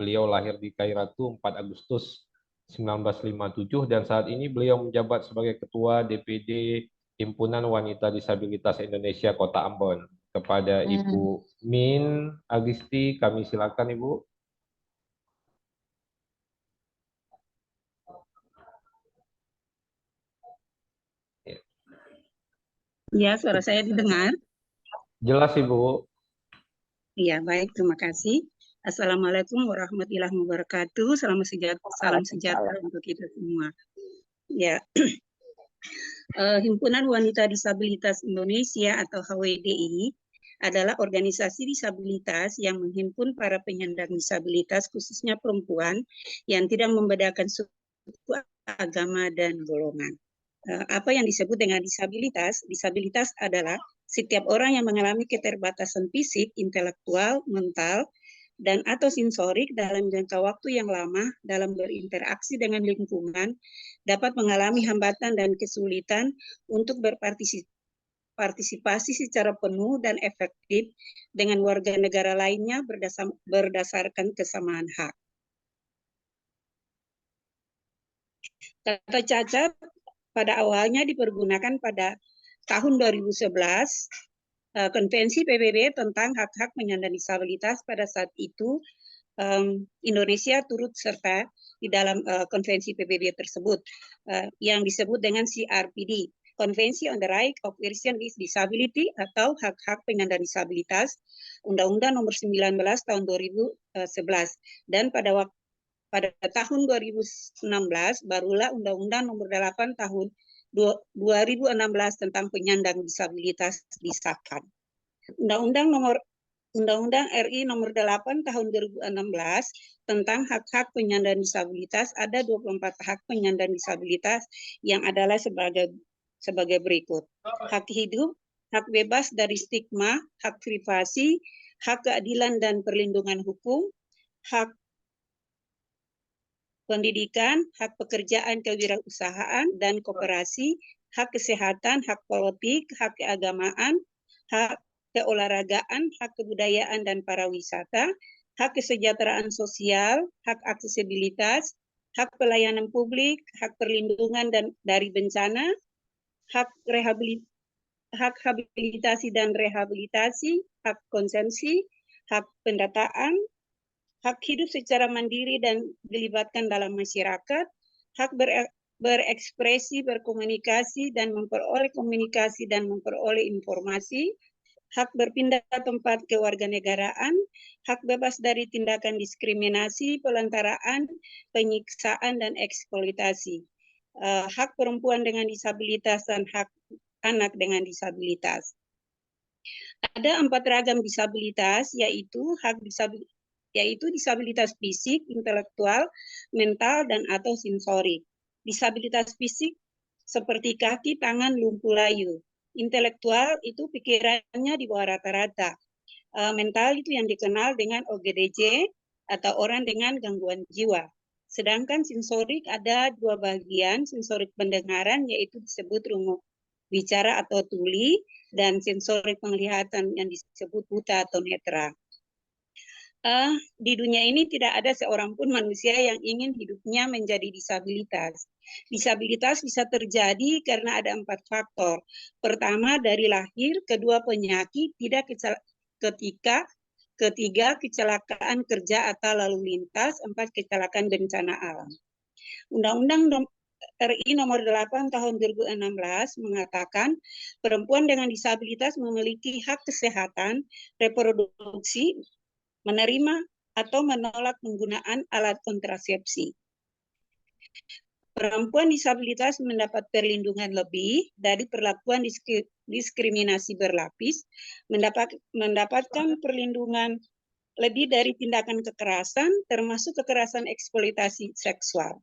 Beliau lahir di Kairatu 4 Agustus 1957 dan saat ini beliau menjabat sebagai Ketua DPD Himpunan Wanita Disabilitas Indonesia Kota Ambon. Kepada Ibu Min Agisti, kami silakan Ibu. Ya, suara saya didengar? Jelas Ibu. Ya, baik, terima kasih. Assalamualaikum warahmatullahi wabarakatuh. Salam sejahtera untuk kita semua. Ya, Himpunan Wanita Disabilitas Indonesia atau HWDI adalah organisasi disabilitas yang menghimpun para penyandang disabilitas, khususnya perempuan, yang tidak membedakan suku, agama, dan golongan. Apa yang disebut dengan disabilitas? Disabilitas adalah setiap orang yang mengalami keterbatasan fisik, intelektual, mental, dan atau sensorik dalam jangka waktu yang lama dalam berinteraksi dengan lingkungan dapat mengalami hambatan dan kesulitan untuk berpartisipasi secara penuh dan efektif dengan warga negara lainnya berdasarkan kesamaan hak. Kata cacat pada awalnya dipergunakan pada tahun 2011, Konvensi PBB tentang hak-hak penyandang disabilitas. Pada saat itu Indonesia turut serta di dalam konvensi PBB tersebut yang disebut dengan CRPD, Convention on the Right of Persons with Disability atau hak-hak penyandang disabilitas, Undang-Undang Nomor 19 tahun 2011. Dan pada tahun 2016 barulah Undang-Undang Nomor 8 tahun 2016 tentang penyandang disabilitas disahkan. Undang-Undang RI Nomor 8 tahun 2016 tentang hak-hak penyandang disabilitas, ada 24 hak penyandang disabilitas yang adalah sebagai berikut. Hak hidup, hak bebas dari stigma, hak privasi, hak keadilan dan perlindungan hukum, hak pendidikan, hak pekerjaan kewirausahaan dan koperasi, hak kesehatan, hak politik, hak keagamaan, hak keolahragaan, hak kebudayaan dan pariwisata, hak kesejahteraan sosial, hak aksesibilitas, hak pelayanan publik, hak perlindungan dari bencana, hak habilitasi dan rehabilitasi, hak konsumsi, hak pendataan, hak hidup secara mandiri dan dilibatkan dalam masyarakat, hak berekspresi, berkomunikasi, dan memperoleh komunikasi dan memperoleh informasi, hak berpindah tempat kewarganegaraan, hak bebas dari tindakan diskriminasi, pelantaraan, penyiksaan, dan eksploitasi, hak perempuan dengan disabilitas, dan hak anak dengan disabilitas. Ada 4 ragam disabilitas, yaitu hak disabilitas yaitu disabilitas fisik, intelektual, mental, dan atau sensorik. Disabilitas fisik seperti kaki, tangan, lumpuh layu. Intelektual itu pikirannya di bawah rata-rata. Mental itu yang dikenal dengan OGDJ atau orang dengan gangguan jiwa. Sedangkan sensorik ada dua bagian, sensorik pendengaran yaitu disebut rungu bicara atau tuli, dan sensorik penglihatan yang disebut buta atau netra. Di dunia ini tidak ada seorang pun manusia yang ingin hidupnya menjadi disabilitas. Disabilitas bisa terjadi karena ada 4 faktor. Pertama, dari lahir, kedua, penyakit, ketiga, kecelakaan kerja atau lalu lintas, 4, kecelakaan bencana alam. Undang-Undang RI nomor 8 tahun 2016 mengatakan perempuan dengan disabilitas memiliki hak kesehatan, reproduksi, menerima atau menolak penggunaan alat kontrasepsi. Perempuan disabilitas mendapat perlindungan lebih dari perlakuan diskriminasi berlapis, mendapatkan perlindungan lebih dari tindakan kekerasan, termasuk kekerasan eksploitasi seksual.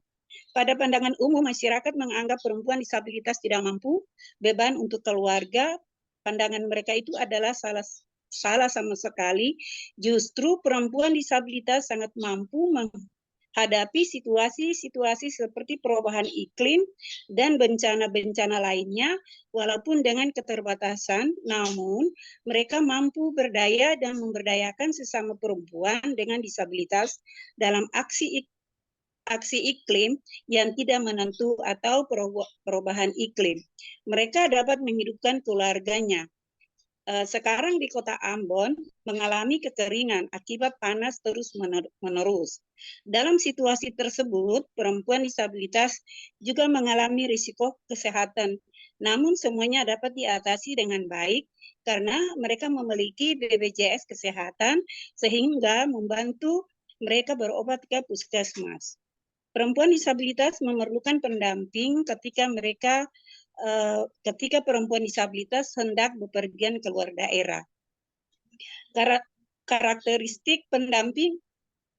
Pada pandangan umum, masyarakat menganggap perempuan disabilitas tidak mampu, beban untuk keluarga. Pandangan mereka itu adalah salah sama sekali. Justru perempuan disabilitas sangat mampu menghadapi situasi-situasi seperti perubahan iklim dan bencana-bencana lainnya, walaupun dengan keterbatasan, namun mereka mampu berdaya dan memberdayakan sesama perempuan dengan disabilitas dalam aksi iklim yang tidak menentu atau perubahan iklim. Mereka dapat menghidupkan keluarganya. Sekarang di kota Ambon mengalami kekeringan akibat panas terus-menerus. Dalam situasi tersebut, perempuan disabilitas juga mengalami risiko kesehatan. Namun semuanya dapat diatasi dengan baik karena mereka memiliki BPJS Kesehatan sehingga membantu mereka berobat ke puskesmas. Perempuan disabilitas memerlukan pendamping ketika perempuan disabilitas hendak bepergian keluar daerah. Karakteristik pendamping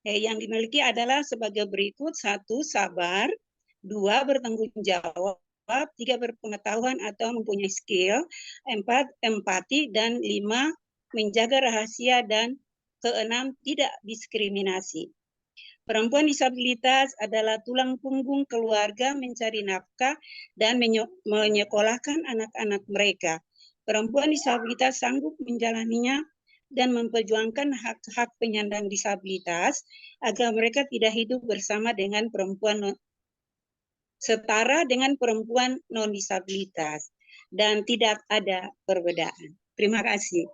yang dimiliki adalah sebagai berikut: 1, sabar, 2, bertanggung jawab, 3, berpengetahuan atau mempunyai skill, 4, empati, dan 5, menjaga rahasia, dan 6, tidak diskriminasi. Perempuan disabilitas adalah tulang punggung keluarga mencari nafkah dan menyekolahkan anak-anak mereka. Perempuan disabilitas sanggup menjalaninya dan memperjuangkan hak-hak penyandang disabilitas agar mereka tidak hidup bersama dengan perempuan setara dengan perempuan non-disabilitas dan tidak ada perbedaan. Terima kasih.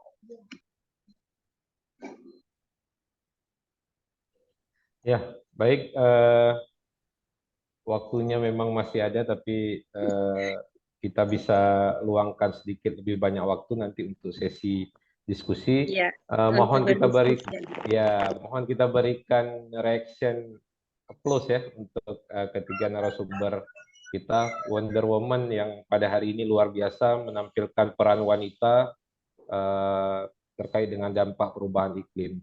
Ya, baik. Waktunya memang masih ada, tapi kita bisa luangkan sedikit lebih banyak waktu nanti untuk sesi diskusi. Ya, Mohon kita berikan reaction applause ya untuk ketiga narasumber kita, Wonder Woman yang pada hari ini luar biasa menampilkan peran wanita terkait dengan dampak perubahan iklim.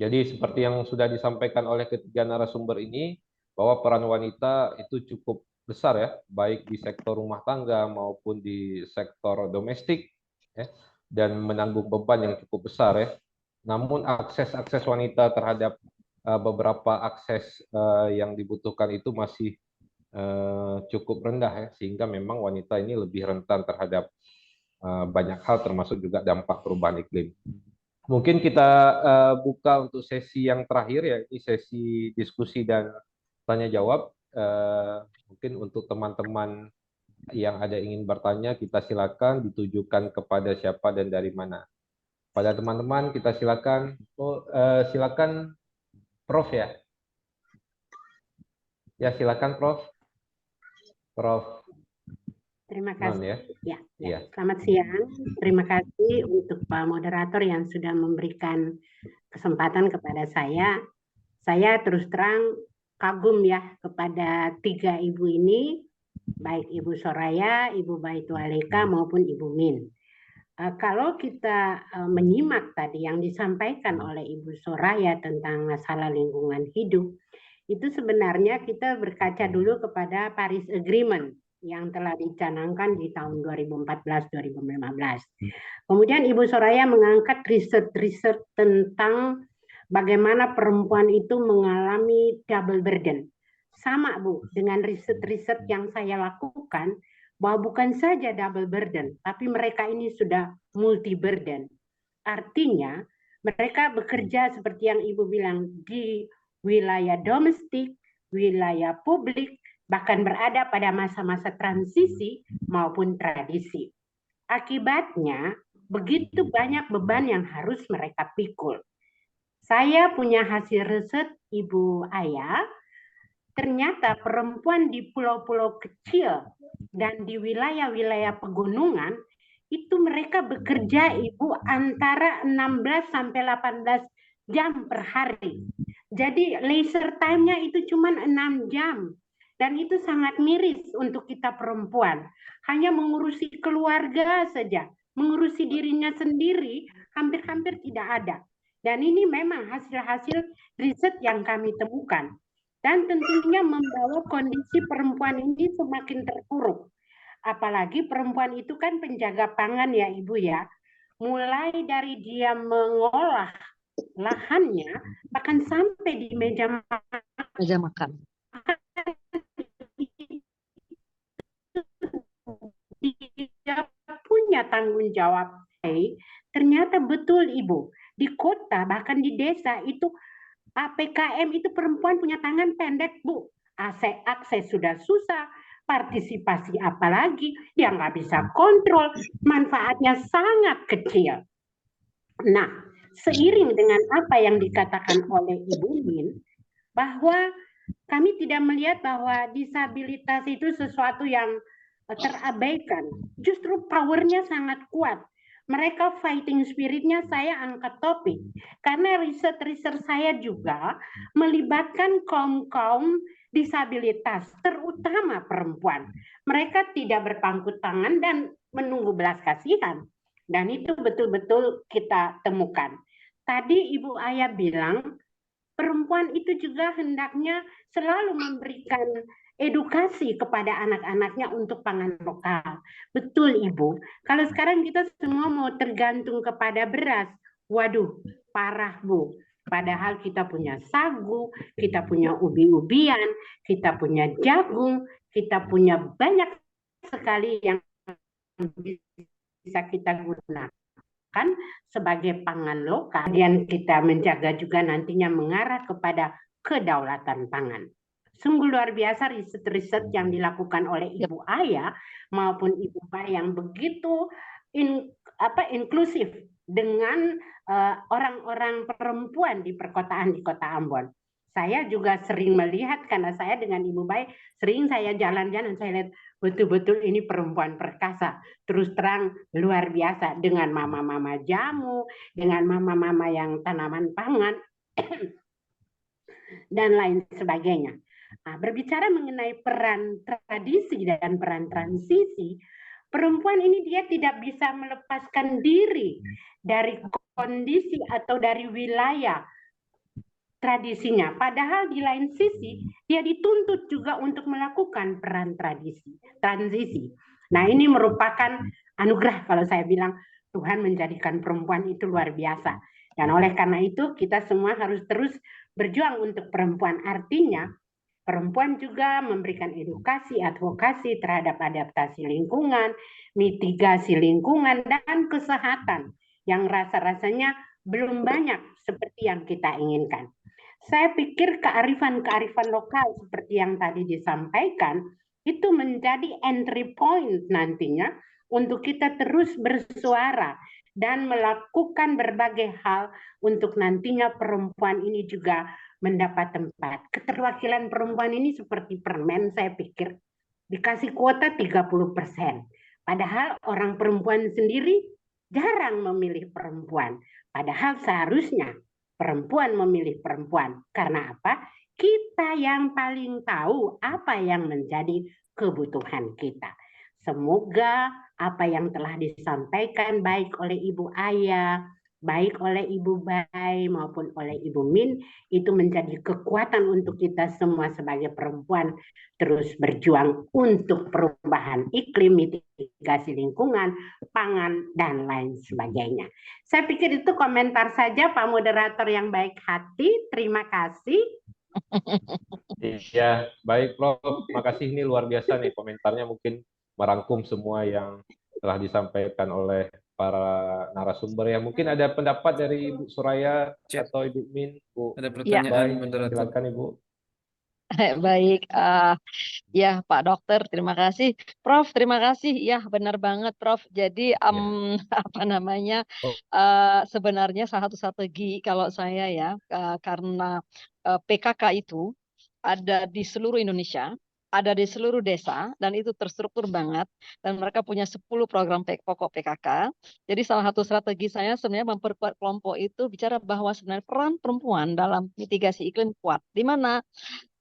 Jadi seperti yang sudah disampaikan oleh ketiga narasumber ini, bahwa peran wanita itu cukup besar ya, baik di sektor rumah tangga maupun di sektor domestik, ya, dan menanggung beban yang cukup besar ya. Namun akses wanita terhadap beberapa akses yang dibutuhkan itu masih cukup rendah ya, sehingga memang wanita ini lebih rentan terhadap banyak hal, termasuk juga dampak perubahan iklim. Mungkin kita buka untuk sesi yang terakhir, ya, ini sesi diskusi dan tanya jawab. Mungkin untuk teman-teman yang ada ingin bertanya, kita silakan ditujukan kepada siapa dan dari mana. Pada teman-teman kita silakan. Silakan Prof ya. Ya, silakan Prof. Terima kasih. Ya. Selamat siang. Terima kasih untuk Pak Moderator yang sudah memberikan kesempatan kepada saya. Saya terus terang kagum ya kepada 3 ibu ini, baik Ibu Soraya, Ibu Baitwaleka maupun Ibu Min. Kalau kita menyimak tadi yang disampaikan oleh Ibu Soraya tentang masalah lingkungan hidup, itu sebenarnya kita berkaca dulu kepada Paris Agreement yang telah dicanangkan di tahun 2014-2015. Kemudian Ibu Soraya mengangkat riset-riset tentang bagaimana perempuan itu mengalami double burden. Sama Bu, dengan riset-riset yang saya lakukan, bahwa bukan saja double burden, tapi mereka ini sudah multi burden. Artinya, mereka bekerja seperti yang Ibu bilang di wilayah domestik, wilayah publik, bahkan berada pada masa-masa transisi maupun tradisi. Akibatnya, begitu banyak beban yang harus mereka pikul. Saya punya hasil riset Ibu Aya, ternyata perempuan di pulau-pulau kecil dan di wilayah-wilayah pegunungan itu mereka bekerja Ibu antara 16 sampai 18 jam per hari. Jadi leisure time-nya itu cuma 6 jam. Dan itu sangat miris untuk kita perempuan. Hanya mengurusi keluarga saja, mengurusi dirinya sendiri hampir-hampir tidak ada. Dan ini memang hasil-hasil riset yang kami temukan. Dan tentunya membawa kondisi perempuan ini semakin terpuruk. Apalagi perempuan itu kan penjaga pangan ya Ibu ya. Mulai dari dia mengolah lahannya, bahkan sampai di meja makan. Dia punya tanggung jawab. Ternyata betul Ibu. Di kota, bahkan di desa itu APKM itu perempuan punya tangan pendek, Bu. Akses sudah susah, partisipasi apalagi, dia nggak bisa kontrol, manfaatnya sangat kecil. Nah, seiring dengan apa yang dikatakan oleh Ibu Min, bahwa kami tidak melihat bahwa disabilitas itu sesuatu yang terabaikan. Justru powernya sangat kuat. Mereka fighting spiritnya saya angkat topik. Karena riset-riset saya juga melibatkan kaum-kaum disabilitas, terutama perempuan. Mereka tidak berpangku tangan dan menunggu belas kasihan. Dan itu betul-betul kita temukan. Tadi Ibu Aya bilang, perempuan itu juga hendaknya selalu memberikan edukasi kepada anak-anaknya untuk pangan lokal. Betul Ibu, kalau sekarang kita semua mau tergantung kepada beras, waduh parah Bu. Padahal kita punya sagu, kita punya ubi-ubian, kita punya jagung, kita punya banyak sekali yang bisa kita gunakan sebagai pangan lokal. Kemudian kita menjaga juga nantinya mengarah kepada kedaulatan pangan. Sungguh luar biasa riset-riset yang dilakukan oleh Ibu Aya maupun Ibu Bay yang begitu inklusif dengan orang-orang perempuan di perkotaan di Kota Ambon. Saya juga sering melihat karena saya dengan Ibu Bay sering saya jalan-jalan, saya lihat betul-betul ini perempuan perkasa. Terus terang luar biasa dengan mama-mama jamu, dengan mama-mama yang tanaman pangan dan lain sebagainya. Nah, berbicara mengenai peran tradisi dan peran transisi, perempuan ini dia tidak bisa melepaskan diri dari kondisi atau dari wilayah tradisinya. Padahal di lain sisi, dia dituntut juga untuk melakukan peran transisi. Nah, ini merupakan anugerah kalau saya bilang Tuhan menjadikan perempuan itu luar biasa. Dan oleh karena itu, kita semua harus terus berjuang untuk perempuan. Artinya, perempuan juga memberikan edukasi, advokasi terhadap adaptasi lingkungan, mitigasi lingkungan, dan kesehatan yang rasa-rasanya belum banyak seperti yang kita inginkan. Saya pikir kearifan-kearifan lokal seperti yang tadi disampaikan, itu menjadi entry point nantinya untuk kita terus bersuara dan melakukan berbagai hal untuk nantinya perempuan ini juga mendapat tempat. Keterwakilan perempuan ini seperti permen, saya pikir dikasih kuota 30%. Padahal orang perempuan sendiri jarang memilih perempuan. Padahal seharusnya perempuan memilih perempuan. Karena apa? Kita yang paling tahu apa yang menjadi kebutuhan kita. Semoga apa yang telah disampaikan baik oleh Ibu Aya, baik oleh Ibu Bai maupun oleh Ibu Min itu menjadi kekuatan untuk kita semua sebagai perempuan terus berjuang untuk perubahan iklim, mitigasi lingkungan, pangan, dan lain sebagainya. Saya pikir itu komentar saja Pak Moderator yang baik hati. Terima kasih. Iya, baik Prof. Makasih, ini luar biasa nih komentarnya, mungkin merangkum semua yang telah disampaikan oleh para narasumber ya. Mungkin ada pendapat dari Ibu Soraya atau Ibu Min, Bu Ada Ya, pertanyaan Bai, moderator. silakan Ibu. baik. Ya, Pak Dokter, terima kasih. Prof, terima kasih. Ya, benar banget, Prof. Jadi, Ya. apa namanya, Oh, sebenarnya salah satu strategi kalau saya ya, karena PKK itu ada di seluruh Indonesia, ada di seluruh desa, dan itu terstruktur banget, dan mereka punya 10 program pokok PKK. Jadi salah satu strategi saya sebenarnya memperkuat kelompok itu bicara bahwa sebenarnya peran perempuan dalam mitigasi iklim kuat. Di mana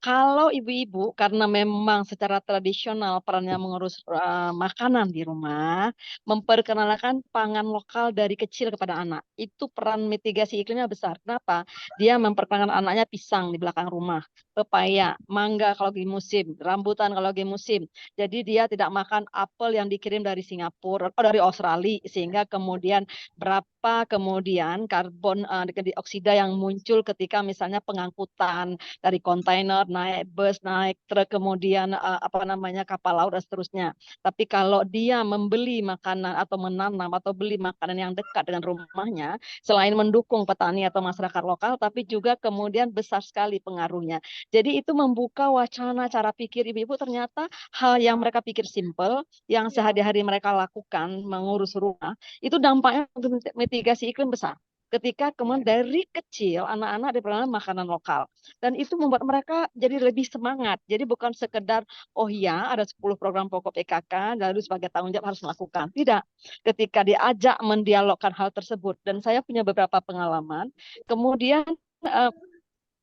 kalau ibu-ibu karena memang secara tradisional perannya mengurus makanan di rumah, memperkenalkan pangan lokal dari kecil kepada anak. Itu peran mitigasi iklimnya besar. Kenapa? Dia memperkenalkan anaknya pisang di belakang rumah, pepaya, mangga kalau lagi musim, rambutan kalau lagi musim. Jadi dia tidak makan apel yang dikirim dari Singapura atau dari Australia, sehingga kemudian berapa kemudian karbon dioksida yang muncul ketika misalnya pengangkutan dari kontainer, naik bus, naik truk, kemudian apa namanya kapal laut dan seterusnya. Tapi kalau dia membeli makanan atau menanam atau beli makanan yang dekat dengan rumahnya, selain mendukung petani atau masyarakat lokal, tapi juga kemudian besar sekali pengaruhnya. Jadi itu membuka wacana cara pikir ibu-ibu, ternyata hal yang mereka pikir simpel, yang sehari-hari mereka lakukan, mengurus rumah, itu dampaknya untuk mitigasi iklim besar. Ketika kemudian dari kecil anak-anak diperkenalkan makanan lokal. Dan itu membuat mereka jadi lebih semangat. Jadi bukan sekedar, oh ya ada 10 program pokok PKK, lalu sebagai tanggung jawab harus melakukan. Tidak. Ketika diajak mendialogkan hal tersebut, dan saya punya beberapa pengalaman, kemudian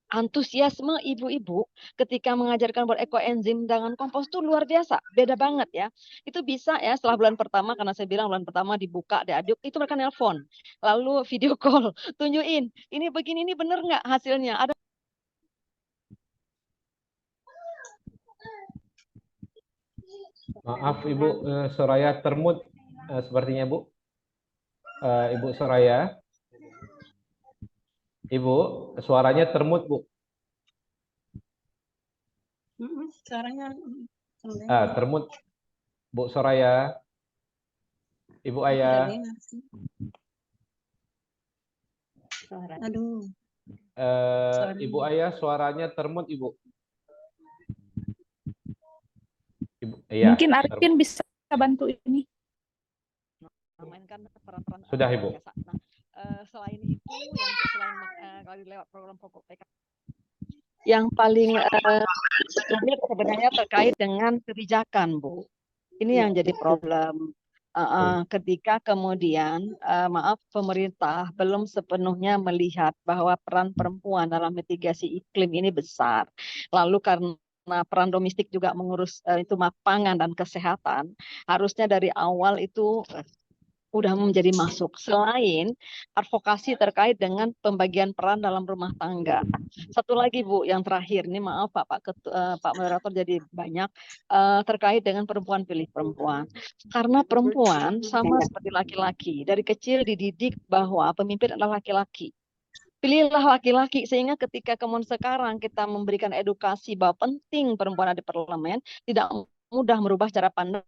antusiasme ibu-ibu ketika mengajarkan buat ekoenzim dengan kompos itu luar biasa, beda banget ya. Itu bisa ya setelah bulan pertama, karena saya bilang bulan pertama dibuka, diaduk, itu mereka nelpon, lalu video call, tunjukin, ini begini, ini bener nggak hasilnya? Ada Maaf Ibu Soraya, termut sepertinya Bu. Ibu Soraya. Ibu, suaranya termut Bu. Suaranya Termut Bu Soraya. Ibu Aya. Aduh. Ibu Aya, suaranya termut Ibu. Iya, mungkin Arifin bisa bantu ini. Mainkan peran-peran sudah Ibu. Nah, selain itu, yang selain kalau lewat program pokok PKK, yang paling sebenarnya terkait dengan kebijakan, Bu. Ini yang jadi problem. Ketika kemudian, maaf, pemerintah belum sepenuhnya melihat bahwa peran perempuan dalam mitigasi iklim ini besar. Lalu karena peran domestik juga mengurus itu pangan dan kesehatan, harusnya dari awal itu udah menjadi masuk. Selain advokasi terkait dengan pembagian peran dalam rumah tangga. Satu lagi Bu, yang terakhir, ini maaf Pak Moderator jadi banyak, terkait dengan perempuan pilih perempuan. Karena perempuan sama seperti laki-laki, dari kecil dididik bahwa pemimpin adalah laki-laki. Pilihlah laki-laki, sehingga ketika kemudian sekarang kita memberikan edukasi bahwa penting perempuan ada di parlemen, tidak mudah merubah cara pandang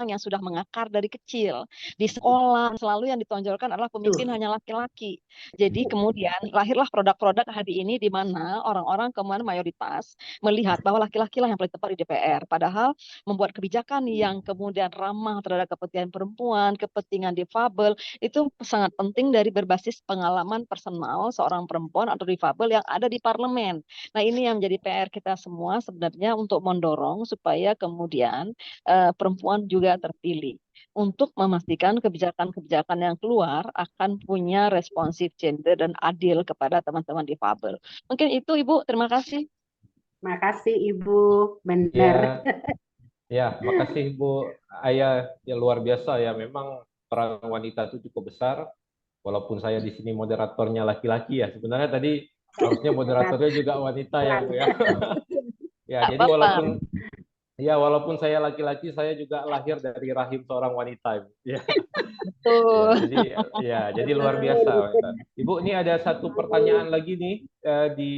yang sudah mengakar dari kecil. Di sekolah selalu yang ditonjolkan adalah pemimpin hanya laki-laki. Jadi kemudian lahirlah produk-produk hari ini di mana orang-orang kemudian mayoritas melihat bahwa laki-laki lah yang paling tepat di DPR. Padahal membuat kebijakan yang kemudian ramah terhadap kepentingan perempuan, kepentingan difabel, itu sangat penting dari berbasis pengalaman personal seorang perempuan atau difabel yang ada di parlemen. Nah, ini yang menjadi PR kita semua sebenarnya untuk mendorong supaya kemudian perempuan juga terpilih untuk memastikan kebijakan-kebijakan yang keluar akan punya responsif gender dan adil kepada teman-teman difabel. Mungkin itu Ibu, terima kasih. Terima kasih Ibu, benar. Ya, Ya, makasih Bu Aya, ya luar biasa ya. Memang peran wanita itu cukup besar. Walaupun saya di sini moderatornya laki-laki ya. Sebenarnya tadi harusnya moderatornya juga wanita ya Bu ya. Ya, Tak jadi apa-apa. walaupun saya laki-laki, saya juga lahir dari rahim seorang wanita, Ibu. Ya, ya, Betul. jadi luar biasa wanita. Ibu, ini ada satu pertanyaan lagi nih di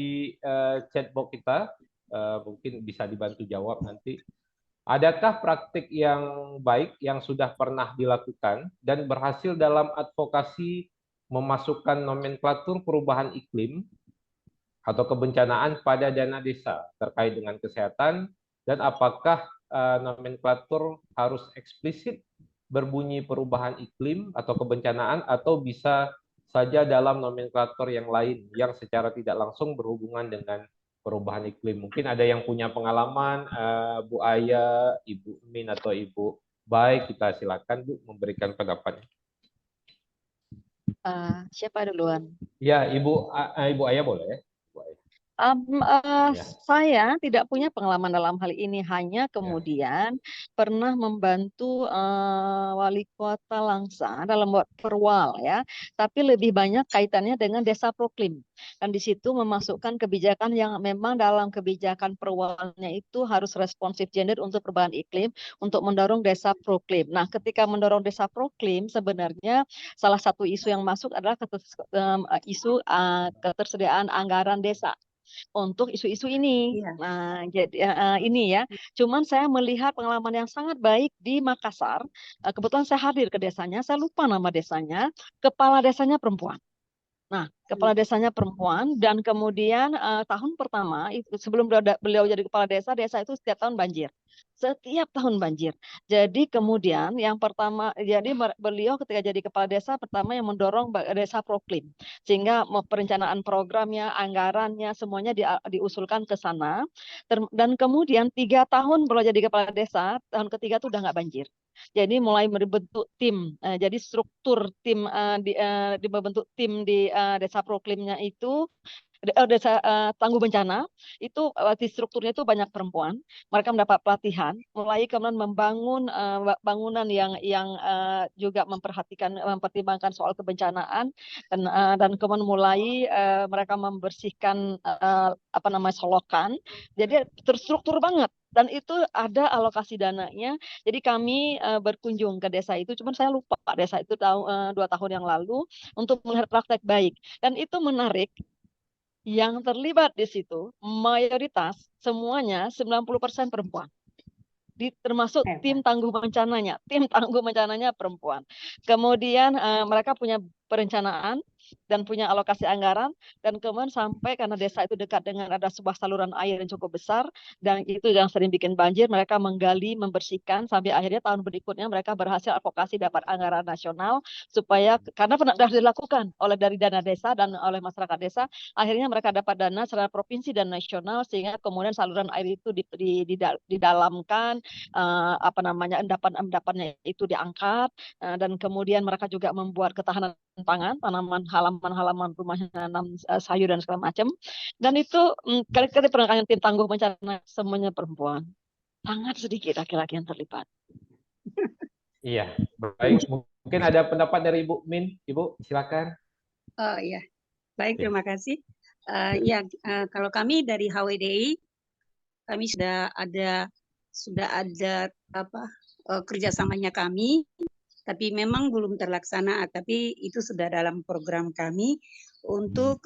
chat box kita. Mungkin bisa dibantu jawab nanti. Adakah praktik yang baik yang sudah pernah dilakukan dan berhasil dalam advokasi memasukkan nomenklatur perubahan iklim atau kebencanaan pada dana desa terkait dengan kesehatan, dan apakah nomenklatur harus eksplisit berbunyi perubahan iklim atau kebencanaan, atau bisa saja dalam nomenklatur yang lain yang secara tidak langsung berhubungan dengan perubahan iklim? Mungkin ada yang punya pengalaman, Bu Aya, Ibu Min, atau Ibu Baik, kita silakan Bu memberikan pendapatnya. Siapa duluan? Ya, Ibu Aya boleh. Bu Aya. Ya, Saya tidak punya pengalaman dalam hal ini, hanya ya. kemudian pernah membantu wali kota Langsa dalam buat perwal ya, tapi lebih banyak kaitannya dengan desa proklim. Dan di situ memasukkan kebijakan yang memang dalam kebijakan perwalnya itu harus responsif gender untuk perubahan iklim, untuk mendorong desa proklim. Nah, ketika mendorong desa proklim, sebenarnya salah satu isu yang masuk adalah isu ketersediaan anggaran desa untuk isu-isu ini. Iya. Nah, jadi ini ya. Cuman saya melihat pengalaman yang sangat baik di Makassar. Kebetulan saya hadir ke desanya, saya lupa nama desanya. Kepala desanya perempuan. Nah, kepala desanya perempuan, dan kemudian tahun pertama sebelum beliau jadi kepala desa, desa itu setiap tahun banjir. Setiap tahun banjir. Jadi kemudian yang pertama, jadi beliau ketika jadi kepala desa pertama yang mendorong desa proklim, sehingga perencanaan programnya, anggarannya semuanya diusulkan ke sana. Dan kemudian 3 tahun beliau jadi kepala desa, tahun ketiga tuh udah nggak banjir. Jadi mulai membentuk tim. Jadi struktur tim dibentuk tim di desa proklimnya itu, desa tangguh bencana itu, di strukturnya itu banyak perempuan. Mereka mendapat pelatihan, mulai kemudian membangun bangunan yang juga mempertimbangkan soal kebencanaan, dan kemudian mulai mereka membersihkan solokan. Jadi terstruktur banget. Dan itu ada alokasi dananya. Jadi kami berkunjung ke desa itu, cuman saya lupa desa itu 2 tahun yang lalu, untuk melihat praktek baik. Dan itu menarik. Yang terlibat di situ mayoritas semuanya 90% perempuan. Termasuk tim tangguh bencananya perempuan. Kemudian mereka punya perencanaan dan punya alokasi anggaran, dan kemudian sampai karena desa itu dekat dengan ada sebuah saluran air yang cukup besar, dan itu yang sering bikin banjir, mereka menggali, membersihkan, sampai akhirnya tahun berikutnya mereka berhasil advokasi dapat anggaran nasional, supaya karena pernah dilakukan dari dana desa dan oleh masyarakat desa, akhirnya mereka dapat dana secara provinsi dan nasional, sehingga kemudian saluran air itu didalamkan, endapan-endapannya itu diangkat, dan kemudian mereka juga membuat ketahanan pangan, halaman-halaman rumahnya nanam sayur dan segala macam. Dan itu kali-kali penanganan tim tangguh bencana semuanya perempuan. Sangat sedikit laki-laki yang terlibat. Iya, baik. Mungkin ada pendapat dari Ibu Min. Ibu, silakan. Oh iya, baik, terima kasih. Kalau kami dari HWDI, kami sudah ada kerjasamanya kami, tapi memang belum terlaksana. Tapi itu sudah dalam program kami untuk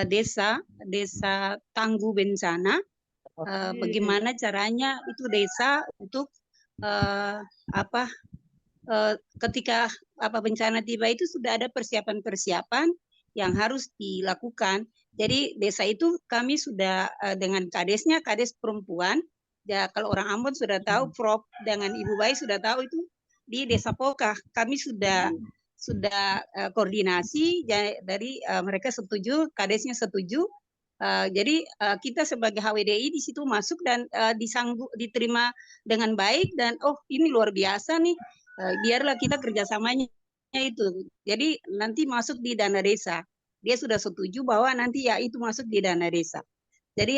desa tangguh bencana. Bagaimana caranya itu desa untuk ketika bencana tiba itu sudah ada persiapan-persiapan yang harus dilakukan. Jadi desa itu kami sudah dengan kadesnya, kades perempuan. Ya, kalau orang Ambon sudah tahu, Prof dengan Ibu Baik sudah tahu itu di Desa Pokah. Kami sudah koordinasi dari mereka setuju, kadesnya setuju. Jadi kita sebagai HWDI di situ masuk dan diterima dengan baik, dan ini luar biasa nih, biarlah kita kerjasamanya itu. Jadi nanti masuk di dana desa. Dia sudah setuju bahwa nanti ya itu masuk di dana desa. Jadi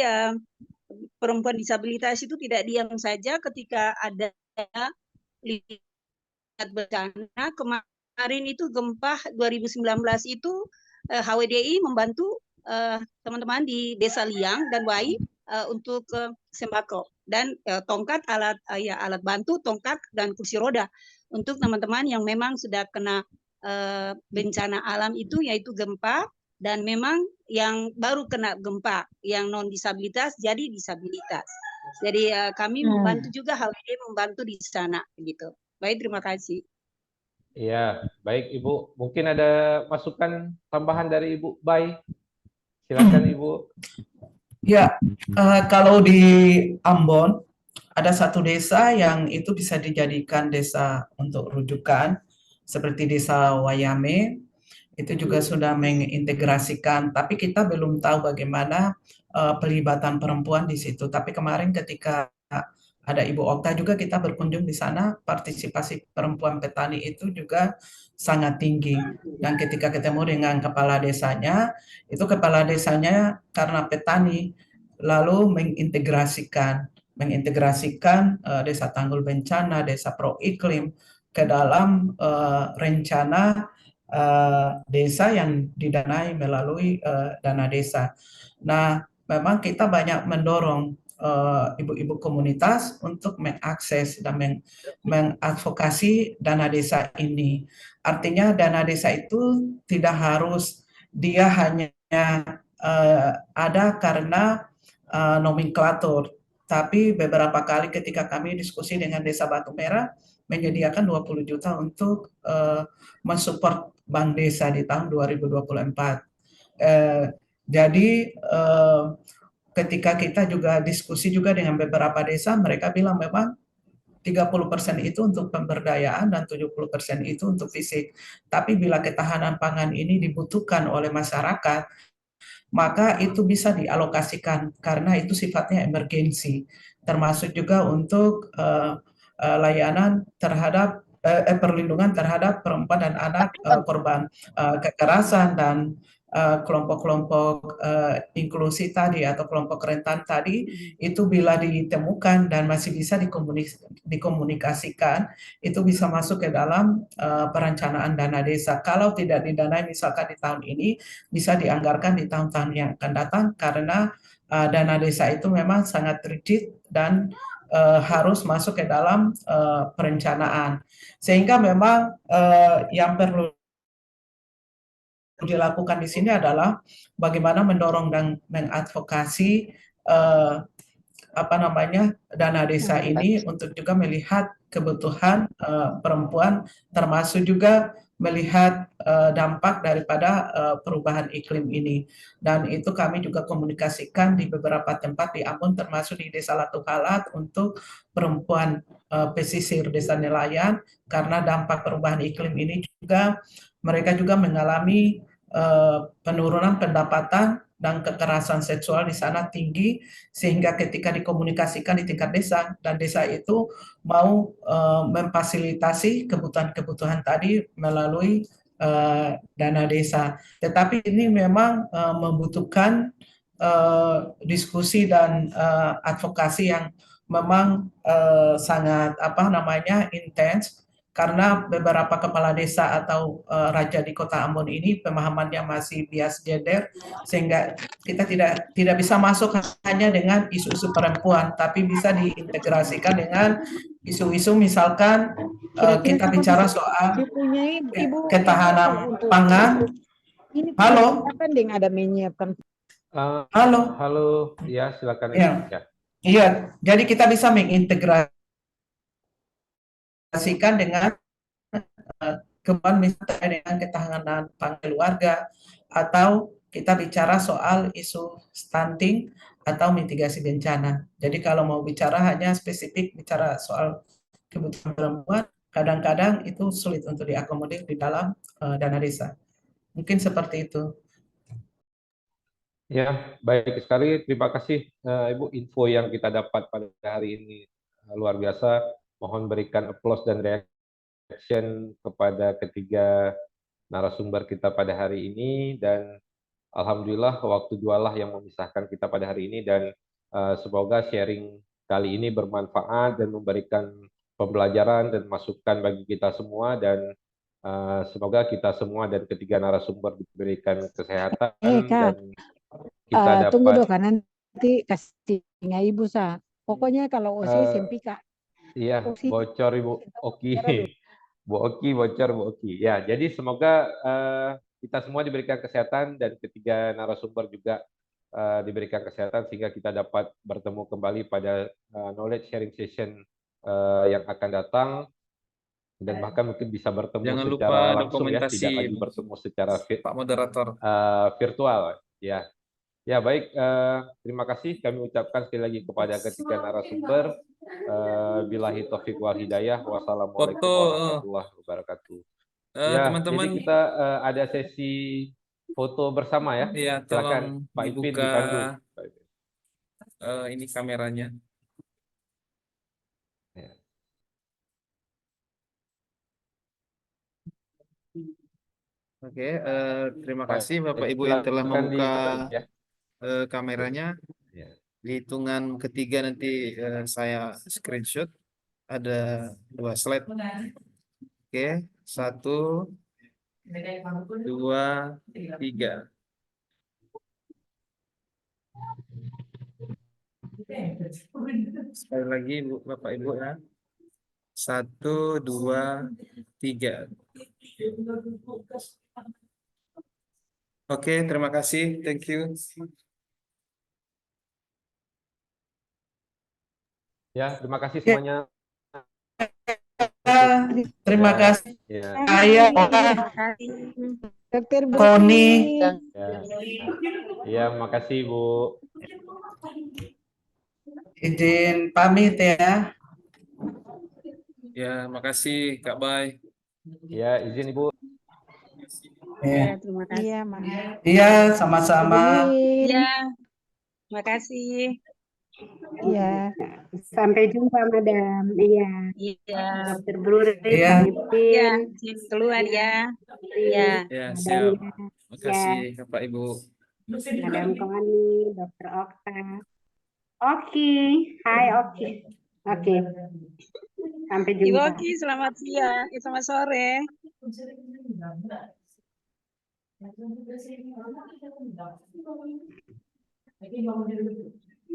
perempuan disabilitas itu tidak diam saja ketika ada lihat bencana. Kemarin itu gempa 2019 itu HWDI membantu teman-teman di Desa Liang dan Wai untuk sembako dan tongkat, alat bantu, tongkat dan kursi roda untuk teman-teman yang memang sudah kena bencana alam itu, yaitu gempa, dan memang yang baru kena gempa yang non disabilitas jadi disabilitas. Jadi kami membantu juga, HWD membantu di sana gitu. Baik, terima kasih. Iya, baik Ibu. Mungkin ada masukan tambahan dari Ibu Bai. Silakan Ibu. Ya, kalau di Ambon ada satu desa yang itu bisa dijadikan desa untuk rujukan, seperti Desa Wayame. Itu juga sudah mengintegrasikan, tapi kita belum tahu bagaimana pelibatan perempuan di situ. Tapi kemarin ketika ada Ibu Okta juga kita berkunjung di sana, partisipasi perempuan petani itu juga sangat tinggi. Dan ketika ketemu dengan kepala desanya, itu kepala desanya karena petani, lalu mengintegrasikan Desa Tanggul Bencana, Desa Pro Iklim ke dalam rencana desa yang didanai melalui dana desa. Nah, memang kita banyak mendorong ibu-ibu komunitas untuk mengakses dan mengadvokasi dana desa ini. Artinya dana desa itu tidak harus dia hanya ada karena nomenklatur, tapi beberapa kali ketika kami diskusi dengan Desa Batu Merah menyediakan 20 juta untuk mensupport Bank Desa di tahun 2024. Jadi ketika kita juga diskusi juga dengan beberapa desa, mereka bilang memang 30% itu untuk pemberdayaan dan 70% itu untuk fisik. Tapi bila ketahanan pangan ini dibutuhkan oleh masyarakat, maka itu bisa dialokasikan karena itu sifatnya emergensi, termasuk juga untuk layanan terhadap perlindungan terhadap perempuan dan anak korban kekerasan dan kelompok-kelompok inklusi tadi atau kelompok rentan tadi, itu bila ditemukan dan masih bisa dikomunikasikan, itu bisa masuk ke dalam perencanaan dana desa. Kalau tidak didanai misalkan di tahun ini, bisa dianggarkan di tahun-tahun yang akan datang, karena dana desa itu memang sangat rigid dan harus masuk ke dalam perencanaan. Sehingga memang yang perlu dilakukan di sini adalah bagaimana mendorong dan mengadvokasi dana desa ini untuk juga melihat kebutuhan perempuan, termasuk juga melihat dampak daripada perubahan iklim ini. Dan itu kami juga komunikasikan di beberapa tempat di Ambon, termasuk di Desa Latuhalat untuk perempuan pesisir Desa Nelayan, karena dampak perubahan iklim ini juga mereka juga mengalami penurunan pendapatan dan kekerasan seksual di sana tinggi, sehingga ketika dikomunikasikan di tingkat desa dan desa itu mau memfasilitasi kebutuhan-kebutuhan tadi melalui dana desa. Tetapi ini memang membutuhkan diskusi dan advokasi yang memang sangat intens, karena beberapa kepala desa atau raja di Kota Ambon ini pemahamannya masih bias gender, sehingga kita tidak bisa masuk hanya dengan isu-isu perempuan, tapi bisa diintegrasikan dengan isu-isu misalkan kita bicara soal ketahanan pangan. Halo. Ada menyiapkan. Halo, ya silakan. Iya, jadi kita bisa mengintegrasikan dengan kebutuhan misalnya dengan ketahanan pangan keluarga, atau kita bicara soal isu stunting atau mitigasi bencana. Jadi kalau mau bicara hanya spesifik bicara soal kebutuhan perempuan, kadang-kadang itu sulit untuk diakomodir di dalam dana desa. Mungkin seperti itu. Ya, baik sekali. Terima kasih Ibu, info yang kita dapat pada hari ini luar biasa. Mohon berikan aplaus dan reaction kepada ketiga narasumber kita pada hari ini, dan alhamdulillah waktu jualah yang memisahkan kita pada hari ini, dan Semoga sharing kali ini bermanfaat dan memberikan pembelajaran dan masukan bagi kita semua, dan semoga kita semua dan ketiga narasumber diberikan kesehatan Kak, dan kita tunggu dapat dong, kan nanti kasihnya Ibu Sa. Pokoknya kalau OSI SMP Kak. iya, OSI bocor Ibu Oki. bicara dulu. Bu Oki, bocor Bu Oki. Ya, jadi semoga kita semua diberikan kesehatan dan ketiga narasumber juga diberikan kesehatan sehingga kita dapat bertemu kembali pada knowledge sharing session yang akan datang, dan bahkan mungkin bisa bertemu Jangan lupa secara langsung ya, dokumentasi, tidak lagi bertemu secara Pak Moderator. virtual ya. Ya baik, terima kasih kami ucapkan sekali lagi kepada ketiga narasumber. Billahi taufiq wal hidayah. Wassalamualaikum Foto, warahmatullahi wabarakatuh. Ya, teman-teman, jadi kita ada sesi foto bersama ya. ya Silakan tolong Pak Ipin dibuka dipandu. ini kameranya. Ya. Oke, terima Baik, kasih Bapak Ibu yang telah silakan membuka ya. kameranya. Ya. Di hitungan ketiga nanti saya screenshot. Ada 2 slide. Oke, 1, 2, 3. Sekali lagi Bapak Ibu ya. 1, 2, 3. Oke, terima kasih. Thank you. Ya, terima kasih semuanya. Terima Ya, kasih. ya, Saya Terima kasih. Dokter Koni. Dan ya. Ya, makasih Bu. Izin pamit ya. Ya, makasih Kak Bay. Ya, izin Ibu. Ya. Terima kasih. Iya, maaf. Iya, sama-sama. Ya, terima kasih. Iya. Sampai jumpa, Madam. Iya, Iya, Dokter Bluri, Iya. Pak Ipin, ya, izin keluar ya. Ya. Ya, Madam, siap. ya, Makasih Bapak Ibu. Madam Koni, Dokter Okta. Oke, hai Oki. Oke, sampai Ibu jumpa. Oki, selamat siang, selamat sore.